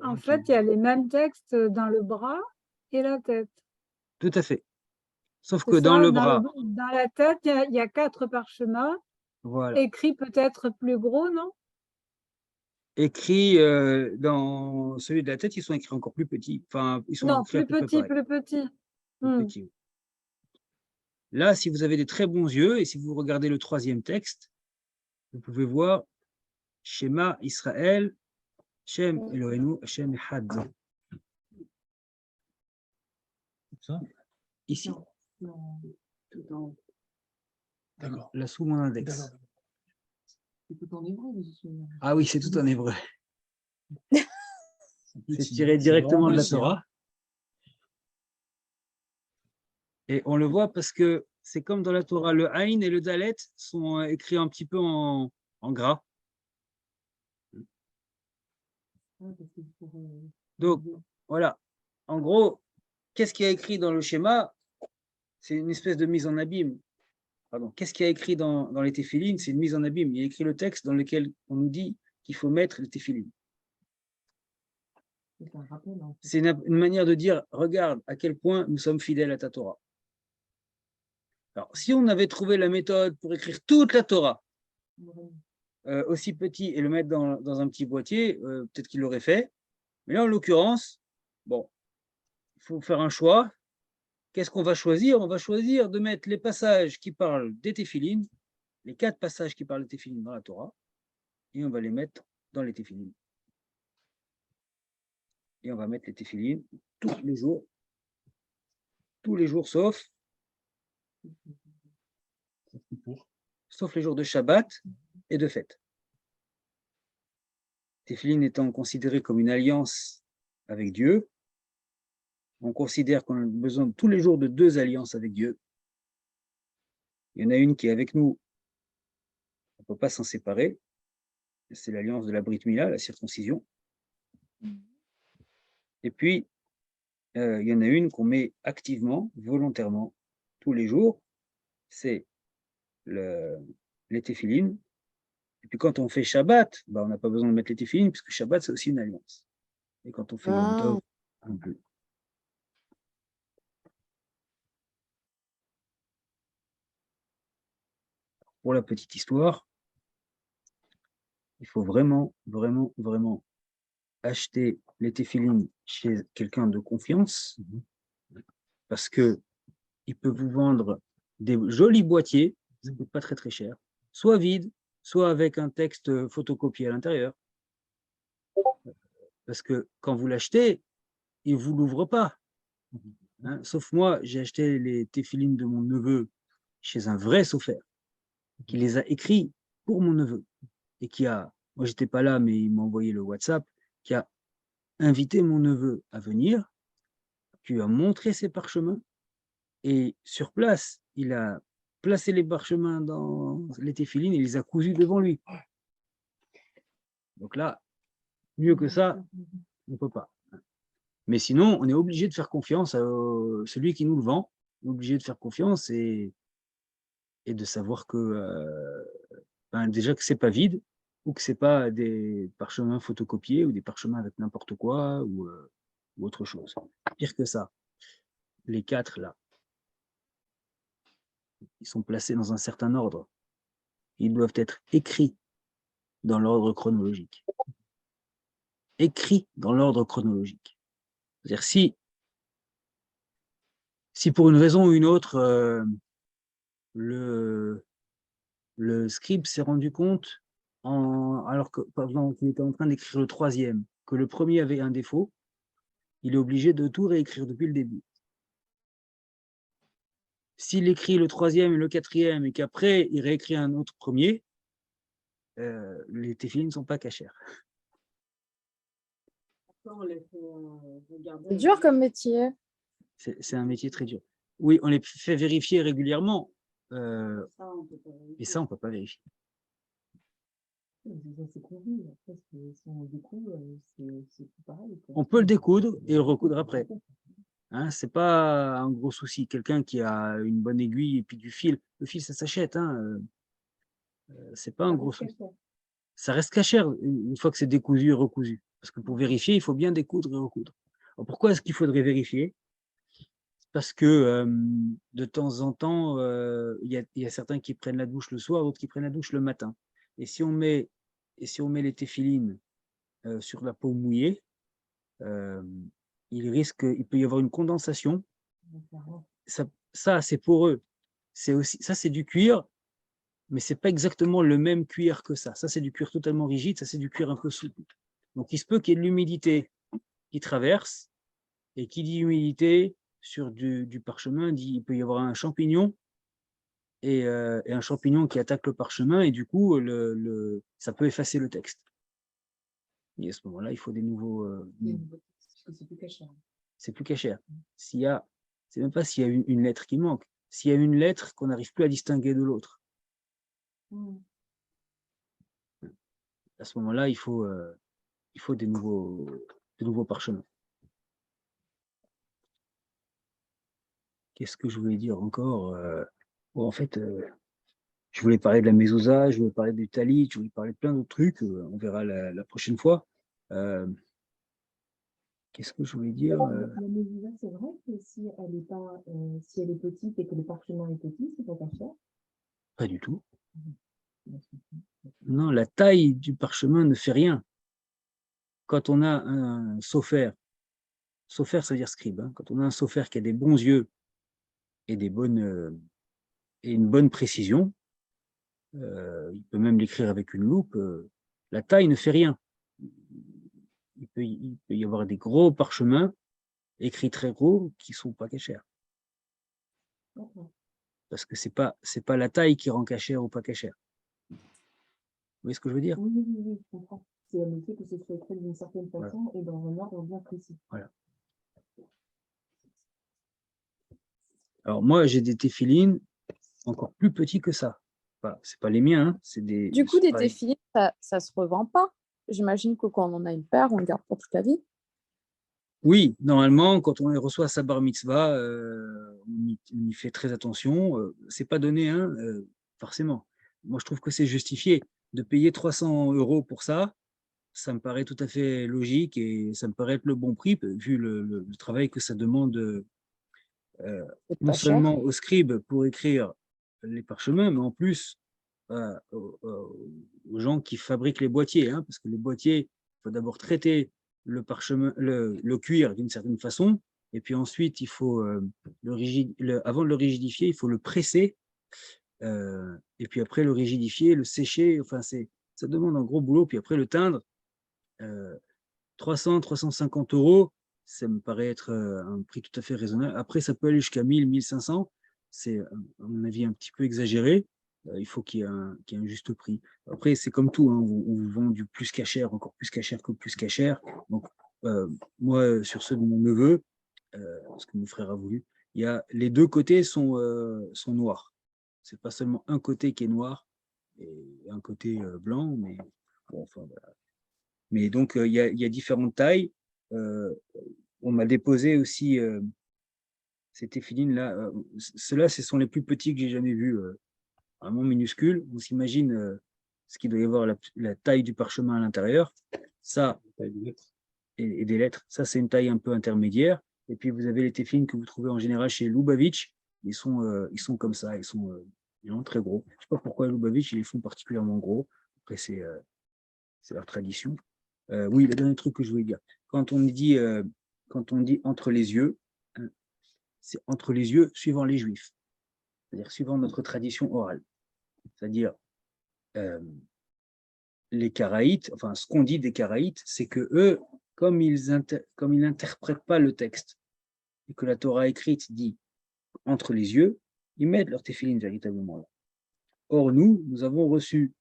En fait, il y a les mêmes textes dans le bras et la tête. Tout à fait. Sauf C'est que dans ça, le bras, dans la tête, il y a 4 parchemins, voilà, écrits peut-être plus gros, non? écrit dans celui de la tête, ils sont écrits encore plus petits. Enfin, ils sont Non, écrits à peu près pareil. plus petit. Plus petits, oui. Là, si vous avez des très bons yeux et si vous regardez le troisième texte, vous pouvez voir Shema Israël, Shem Eloheinu, Hashem Echad. Ça? Ici, Non, tout en haut. D'accord. là sous mon index. D'accord. C'est tout en hébreu, je me souviens. Ah oui, c'est tout en hébreu. C'est C'est tiré directement de la Torah. Et on le voit parce que c'est comme dans la Torah, le Aïn et le Dalet sont écrits un petit peu en gras. Donc, voilà. En gros, qu'est-ce qu'il y a écrit dans le schéma? C'est une espèce de mise en abîme. Pardon. Qu'est-ce qu'il y a écrit dans les téphilines? C'est une mise en abîme. Il y a écrit le texte dans lequel on nous dit qu'il faut mettre les téphilines. C'est une manière de dire, regarde à quel point nous sommes fidèles à ta Torah. Alors, si on avait trouvé la méthode pour écrire toute la Torah, aussi petit, et le mettre dans un petit boîtier, peut-être qu'il l'aurait fait. Mais là, en l'occurrence, bon, il faut faire un choix. Qu'est-ce qu'on va choisir? On va choisir de mettre les passages qui parlent des téphilines, les 4 passages qui parlent des téphilines dans la Torah, et on va les mettre dans les téphilines. Et on va mettre les téphilines tous les jours sauf les jours de Shabbat et de fête. Téphilines étant considérées comme une alliance avec Dieu, on considère qu'on a besoin tous les jours de 2 alliances avec Dieu. Il y en a une qui est avec nous, on ne peut pas s'en séparer, c'est l'alliance de la Brit Mila, la circoncision. Et puis, il y en a une qu'on met activement, volontairement, tous les jours, c'est les téphilines. Et puis quand on fait Shabbat, on n'a pas besoin de mettre les téphilines, puisque Shabbat, c'est aussi une alliance. Et quand on fait Yom Tov, un peu. Pour la petite histoire, il faut vraiment, vraiment, vraiment acheter les téphilines chez quelqu'un de confiance, parce que il peut vous vendre des jolis boîtiers, ça ne coûte pas très très cher, soit vide, soit avec un texte photocopié à l'intérieur. Parce que quand vous l'achetez, il ne vous l'ouvre pas. Hein, sauf moi, j'ai acheté les téphilines de mon neveu chez un vrai sophère, qui les a écrits pour mon neveu, et qui a, moi j'étais pas là, mais il m'a envoyé le WhatsApp, qui a invité mon neveu à venir, qui lui a montré ses parchemins, et sur place, il a placé les parchemins dans les téphilines et les a cousus devant lui. Donc là, mieux que ça, on ne peut pas. Mais sinon, on est obligé de faire confiance à celui qui nous le vend, on est obligé de faire confiance et de savoir que déjà que c'est pas vide, ou que c'est pas des parchemins photocopiés ou des parchemins avec n'importe quoi ou autre chose. Pire que ça, les 4 là, ils sont placés dans un certain ordre. Ils doivent être écrits dans l'ordre chronologique. Écrits dans l'ordre chronologique. C'est-à-dire si pour une raison ou une autre, le scribe s'est rendu compte, alors que, par exemple, qu'il était en train d'écrire le 3e, que le premier avait un défaut, il est obligé de tout réécrire depuis le début. S'il écrit le 3e et le 4e et qu'après, il réécrit un autre premier, les téfilines ne sont pas cachères. Après, on les fait regarder. C'est dur comme métier. C'est un métier très dur. Oui, on les fait vérifier régulièrement. Ça, on peut pas vérifier. Et ça, on ne peut pas vérifier. C'est convenu. Après, si on le découvre, c'est tout pareil. On peut le découdre et le recoudre après. Hein, ce n'est pas un gros souci. Quelqu'un qui a une bonne aiguille et puis du fil, le fil, ça s'achète. Hein. Ce n'est pas un gros souci. Ça reste cachère une fois que c'est décousu et recousu. Parce que pour vérifier, il faut bien découdre et recoudre. Alors, pourquoi est-ce qu'il faudrait vérifier? Parce que de temps en temps, il y a certains qui prennent la douche le soir, d'autres qui prennent la douche le matin. Et si on met les téfilines sur la peau mouillée, il peut y avoir une condensation. Ça c'est poreux. Ça, c'est du cuir, mais c'est pas exactement le même cuir que ça. Ça, c'est du cuir totalement rigide, ça, c'est du cuir un peu souple. Donc, il se peut qu'il y ait de l'humidité qui traverse, et qui dit humidité sur du parchemin, il peut y avoir un champignon, et un champignon qui attaque le parchemin, et du coup, ça peut effacer le texte. Et à ce moment-là, il faut des nouveaux... Parce que c'est plus caché. C'est plus cachère. C'est même pas s'il y a une lettre qui manque. S'il y a une lettre qu'on n'arrive plus à distinguer de l'autre. À ce moment-là, il faut des nouveaux parchemins. Qu'est-ce que je voulais dire encore? Bon, en fait, je voulais parler de la mezouza, je voulais parler du talit, je voulais parler de plein d'autres trucs. On verra la prochaine fois. Qu'est-ce que je voulais dire? La mezouza, c'est vrai que si elle est pas, si elle est petite et que le parchemin est petit, c'est pas caché. Pas du tout. Non, la taille du parchemin ne fait rien. Quand on a un sophère, ça veut dire scribe, hein, quand on a un sophère qui a des bons yeux et une bonne précision, il peut même l'écrire avec une loupe, la taille ne fait rien. Il peut y avoir des gros parchemins écrits très gros qui ne sont pas cachères. Parce que c'est pas la taille qui rend cachère ou pas cachère. Vous voyez ce que je veux dire? Oui, je comprends. C'est le fait que ce soit écrit d'une certaine façon et dans un ordre bien précis. Voilà. Alors moi, j'ai des téfilines encore plus petits que ça. Enfin, c'est pas les miens, hein, c'est des... Du coup, des téfilines, ça se revend pas. J'imagine que quand on en a une paire, on le garde pour toute la vie. Oui, normalement, quand on les reçoit à sa bar mitzvah, on y fait très attention. C'est pas donné, hein, forcément. Moi, je trouve que c'est justifié. De payer 300 € pour ça, ça me paraît tout à fait logique et ça me paraît être le bon prix, vu le travail que ça demande non seulement aux scribes pour écrire les parchemins, mais en plus aux gens qui fabriquent les boîtiers, hein, parce que les boîtiers, il faut d'abord traiter le parchemin, le cuir d'une certaine façon, et puis ensuite il faut avant de le rigidifier, il faut le presser, et puis après le rigidifier, le sécher. Enfin, ça demande un gros boulot. Puis après le teindre, 300-350 €, ça me paraît être un prix tout à fait raisonnable. Après, ça peut aller jusqu'à 1000-1500. C'est, à mon avis, un petit peu exagéré. Il faut qu'il y ait un juste prix. Après, c'est comme tout, hein, on vous vend du plus cachère, encore plus cachère que plus cachère. Donc, moi, sur ceux de mon neveu, ce que mon frère a voulu, les deux côtés sont noirs. C'est pas seulement un côté qui est noir et un côté blanc, mais bon, enfin, voilà. Mais donc, il y a différentes tailles. On m'a déposé aussi ces téfilines-là. Ceux-là, ce sont les plus petits que j'ai jamais vus, vraiment minuscules. On s'imagine ce qu'il doit y avoir, la taille du parchemin à l'intérieur. Ça, et des lettres. Ça, c'est une taille un peu intermédiaire. Et puis, vous avez les téfilines que vous trouvez en général chez Lubavitch. Ils sont comme ça. Ils sont vraiment très gros. Je ne sais pas pourquoi Lubavitch, ils les font particulièrement gros. Après, c'est leur tradition. Oui, le dernier truc que je voulais dire. Quand on dit entre les yeux, hein, c'est entre les yeux suivant les Juifs, c'est-à-dire suivant notre tradition orale. C'est-à-dire les Karaïtes, enfin ce qu'on dit des Karaïtes, c'est que eux, comme ils n'interprètent pas le texte, et que la Torah écrite dit entre les yeux, ils mettent leur téphilin véritablement là. Or, nous avons reçu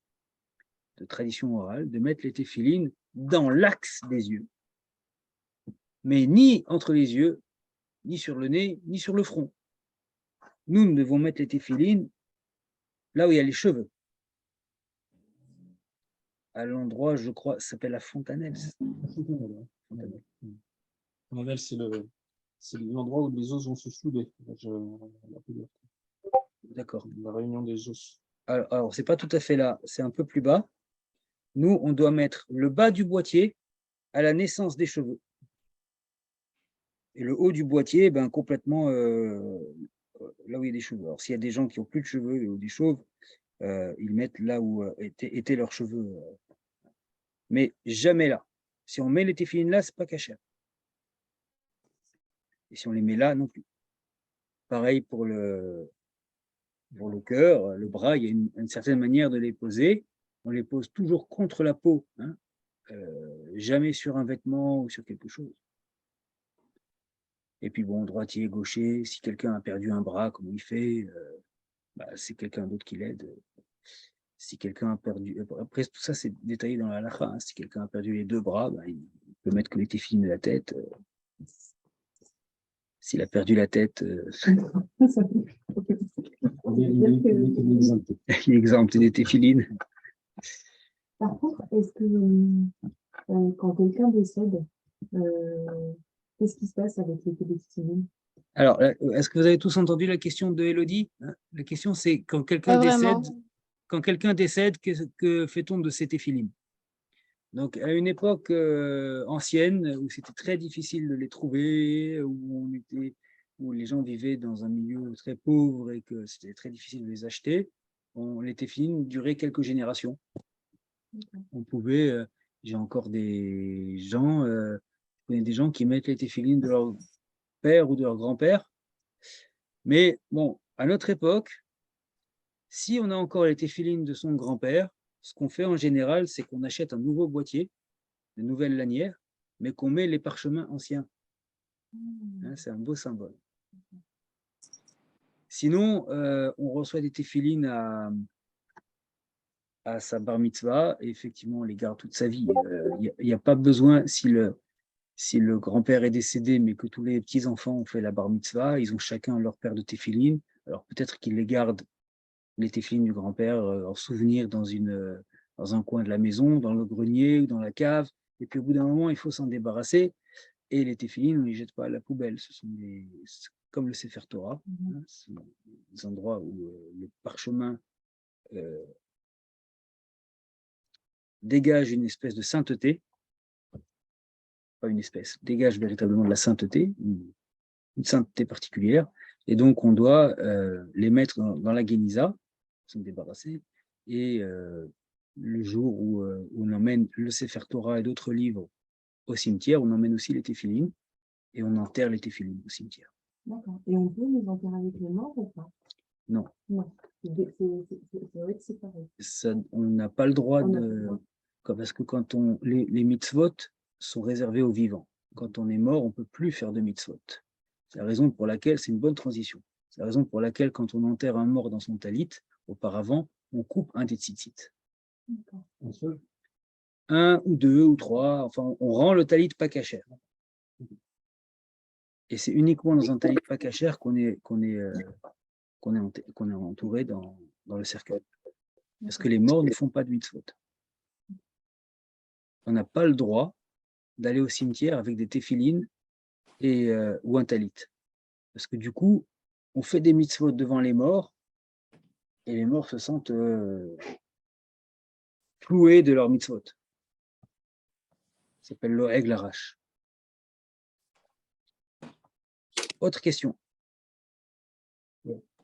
de tradition orale de mettre les téphilin dans l'axe des yeux, mais ni entre les yeux, ni sur le nez, ni sur le front. Nous devons mettre les téphilin là où il y a les cheveux, à l'endroit, je crois, ça s'appelle la fontanelle. Fontanelle, c'est l'endroit où les os vont se souder. D'accord. La réunion des os. Alors c'est pas tout à fait là, c'est un peu plus bas. Nous, on doit mettre le bas du boîtier à la naissance des cheveux. Et le haut du boîtier, ben, complètement là où il y a des cheveux. Alors, s'il y a des gens qui n'ont plus de cheveux ou des chauves, ils mettent là où étaient leurs cheveux. Mais jamais là. Si on met les téphilines là, c'est pas cachère. Et si on les met là, non plus. Pareil pour le cœur, le bras, il y a une certaine manière de les poser. On les pose toujours contre la peau, hein, jamais sur un vêtement ou sur quelque chose. Et puis bon, droitier, gaucher, si quelqu'un a perdu un bras, comme il fait, c'est quelqu'un d'autre qui l'aide. Si quelqu'un a perdu, après tout ça c'est détaillé dans la halakha, hein. Si quelqu'un a perdu les deux bras, il peut mettre que les téphilines de la tête. S'il a perdu la tête, il est exempté des téphilines. Par contre, est-ce que quand quelqu'un décède, qu'est-ce qui se passe avec les téphilines? Alors, est-ce que vous avez tous entendu la question de Élodie? La question c'est quand quelqu'un Pas vraiment. décède, que fait-on de ces téphilines? Donc, à une époque ancienne, où c'était très difficile de les trouver, où les gens vivaient dans un milieu très pauvre et que c'était très difficile de les acheter, les téphilines duraient quelques générations. On pouvait, j'ai encore des gens, je connais des gens qui mettent les téphilines de leur père ou de leur grand-père. Mais bon, à notre époque, si on a encore les téphilines de son grand-père, ce qu'on fait en général, c'est qu'on achète un nouveau boîtier, une nouvelle lanière, mais qu'on met les parchemins anciens. Hein, c'est un beau symbole. Sinon, on reçoit des téphilines à sa bar mitzvah, et effectivement, on les garde toute sa vie. Il n'y a pas besoin, si le grand-père est décédé, mais que tous les petits-enfants ont fait la bar mitzvah, ils ont chacun leur paire de téphilines, alors peut-être qu'ils les gardent, les téphilines du grand-père, en souvenir dans un coin de la maison, dans le grenier ou dans la cave, et puis au bout d'un moment, il faut s'en débarrasser, et les téphilines, on ne les jette pas à la poubelle, ce sont comme le Sefer Torah, hein, ce sont des endroits où le parchemin dégage une espèce de sainteté, pas une espèce, dégage véritablement de la sainteté, une sainteté particulière, et donc on doit les mettre dans la Guéniza, s'en débarrasser, et le jour où on emmène le Sefer Torah et d'autres livres au cimetière, on emmène aussi les téphilines, et on enterre les téphilines au cimetière. D'accord. Et on peut les enterrer avec les morts ou pas? Non. Non. C'est vrai que c'est pareil. On n'a pas le droit On a pas le droit. parce que quand les mitzvot sont réservés aux vivants. Quand on est mort, on ne peut plus faire de mitzvot. C'est la raison pour laquelle c'est une bonne transition. C'est la raison pour laquelle, quand on enterre un mort dans son talit, auparavant, on coupe un des tzitzit. Un seul? Un ou deux ou trois, enfin, on rend le talit pas cachère. Et c'est uniquement dans un talit pas cachère qu'on est entouré dans le cercueil. Parce que les morts ne font pas de mitzvot. On n'a pas le droit d'aller au cimetière avec des téphilines ou un talit. Parce que du coup, on fait des mitzvot devant les morts, et les morts se sentent floués de leur mitzvot. Ça s'appelle l'oeg l'arash. Autre question.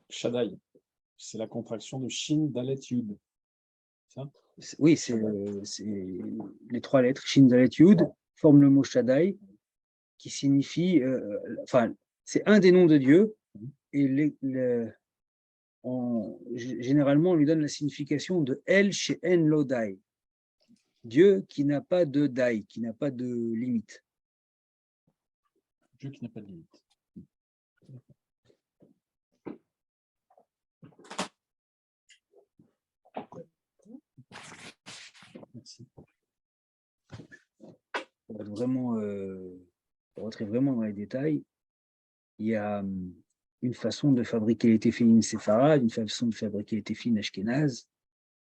Shaddai, c'est la contraction de Shin, Dalet, Yud. Ça? Oui, c'est les trois lettres, Shin, Dalet, Yud, forment le mot Shaddai, qui signifie, c'est un des noms de Dieu, et généralement, on lui donne la signification de El She'en Lo Dai, Dieu qui n'a pas de Dai, qui n'a pas de limite. Dieu qui n'a pas de limite. Merci. Pour être vraiment, pour rentrer vraiment dans les détails, il y a une façon de fabriquer les téfilines séfarades, une façon de fabriquer les téfilines ashkénazes,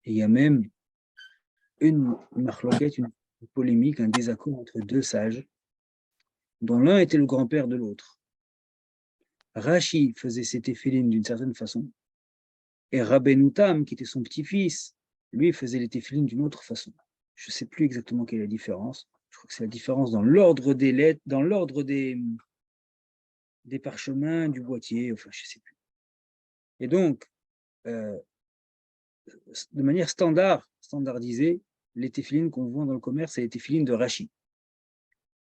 et il y a même une marloquette, une polémique, un désaccord entre deux sages, dont l'un était le grand-père de l'autre. Rashi faisait ses téfilines d'une certaine façon, et Rabbeinu Tam, qui était son petit-fils, lui faisait les téfilines d'une autre façon. Je ne sais plus exactement quelle est la différence. Je crois que c'est la différence dans l'ordre des lettres, dans l'ordre des parchemins, du boîtier, enfin, je ne sais plus. Et donc, de manière standardisée, les téfilines qu'on vend dans le commerce, c'est les téfilines de Rashi.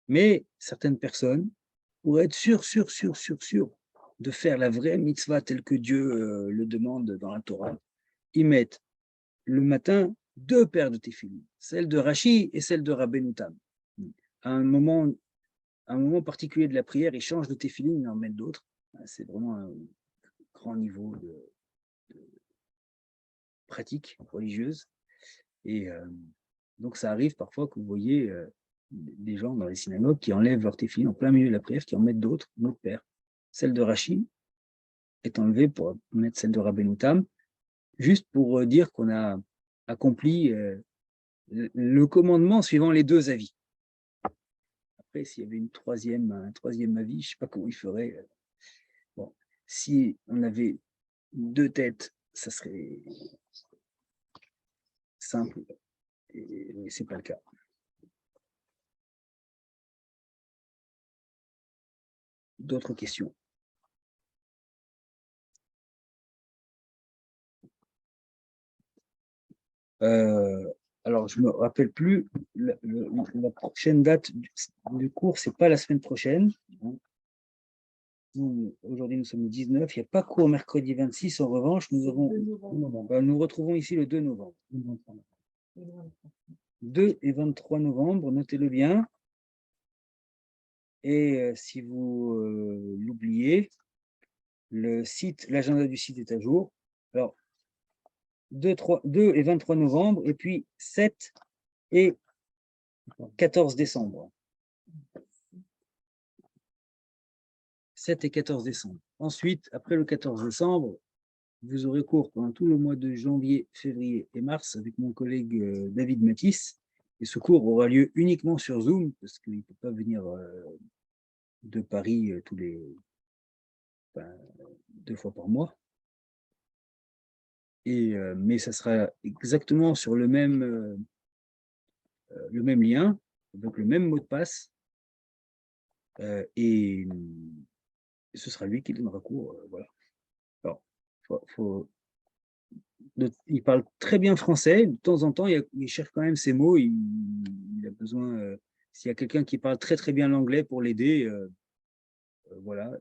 Mais certaines personnes, pour être sûr de faire la vraie mitzvah telle que Dieu le demande dans la Torah, ils mettent le matin 2 paires de téfilines, celle de Rashi et celle de Rabbeinu Tam. À un moment particulier de la prière, ils changent de téfilines et en mettent d'autres. C'est vraiment un grand niveau de pratique religieuse. Et donc, ça arrive parfois que vous voyez des gens dans les synagogues qui enlèvent leur téfilines en plein milieu de la prière, qui en mettent d'autres, une autre paire. Celle de Rashi est enlevée pour mettre celle de Rabbeinu Tam, juste pour dire qu'on a accompli le commandement suivant les 2 avis. Après, s'il y avait un troisième avis, je ne sais pas comment il ferait. Bon, si on avait 2 têtes, ça serait simple, mais ce n'est pas le cas. D'autres questions? Alors, je ne me rappelle plus, la prochaine date du cours, ce n'est pas la semaine prochaine. Aujourd'hui, nous sommes le 19, il n'y a pas cours mercredi 26. En revanche, nous retrouvons ici le 2 novembre. 2 et 23 novembre, notez-le bien. Et si vous l'oubliez, l'agenda du site est à jour. Alors, 2 et 23 novembre, et puis 7 et 14 décembre. 7 et 14 décembre. Ensuite, après le 14 décembre, vous aurez cours pendant tout le mois de janvier, février et mars avec mon collègue David Matisse. Et ce cours aura lieu uniquement sur Zoom, parce qu'il ne peut pas venir de Paris 2 fois par mois. Mais ça sera exactement sur le même lien, donc le même mot de passe, et ce sera lui qui donnera cours. Voilà. Alors, il parle très bien français, de temps en temps, il cherche quand même ses mots, il a besoin, s'il y a quelqu'un qui parle très très bien l'anglais pour l'aider, voilà,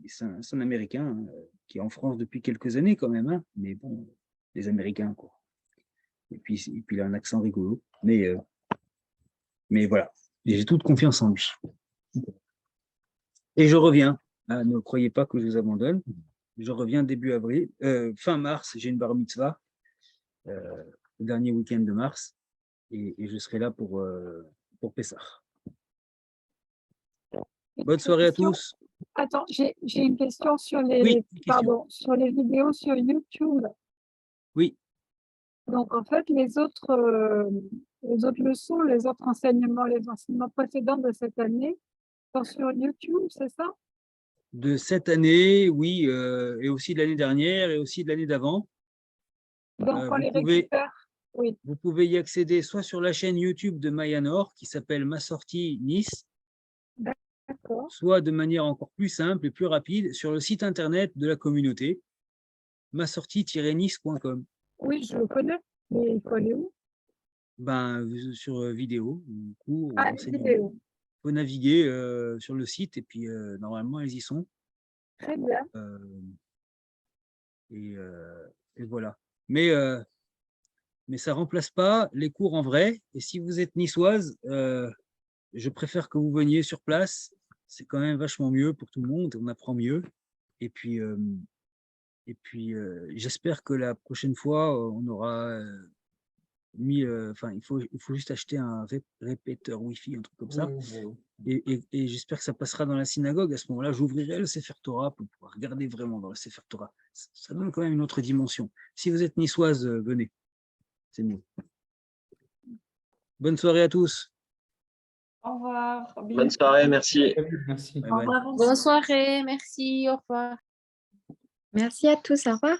c'est un Américain hein, qui est en France depuis quelques années quand même, hein, mais bon, les Américains, quoi. Et puis il a un accent rigolo, mais voilà, j'ai toute confiance en lui. Et je reviens, hein, ne croyez pas que je vous abandonne, je reviens début avril, fin mars, j'ai une bar mitzvah, le dernier week-end de mars, et je serai là pour Pessah. Bonne soirée à tous. Attends, j'ai une question sur sur les vidéos sur YouTube. Oui. Donc, en fait, les autres leçons, les autres enseignements, les enseignements précédents de cette année sont sur YouTube, c'est ça? De cette année, oui, et aussi de l'année dernière, et aussi de l'année d'avant. Donc, on les récupère. Oui. Vous pouvez y accéder soit sur la chaîne YouTube de Mayanor, qui s'appelle Ma Sortie Nice, soit de manière encore plus simple et plus rapide, sur le site internet de la communauté, masortie-nice.com. Oui, je le connais, mais il faut aller où? Sur vidéo, cours, vidéo. Il faut naviguer sur le site et puis normalement elles y sont. Très bien. Et voilà. Mais ça ne remplace pas les cours en vrai. Et si vous êtes niçoise, je préfère que vous veniez sur place. c'est quand même vachement mieux pour tout le monde, on apprend mieux. Et puis, j'espère que la prochaine fois, on aura mis, enfin, il faut juste acheter un répéteur Wi-Fi, un truc comme ça. Et j'espère que ça passera dans la synagogue. À ce moment-là, j'ouvrirai le Sefer Torah pour pouvoir regarder vraiment dans le Sefer Torah. Ça donne quand même une autre dimension. Si vous êtes niçoise, venez. C'est mieux. Bonne soirée à tous. Au revoir. Bonne soirée, merci. Merci. Bye bye. Bonne soirée, merci, au revoir. Merci à tous, au revoir.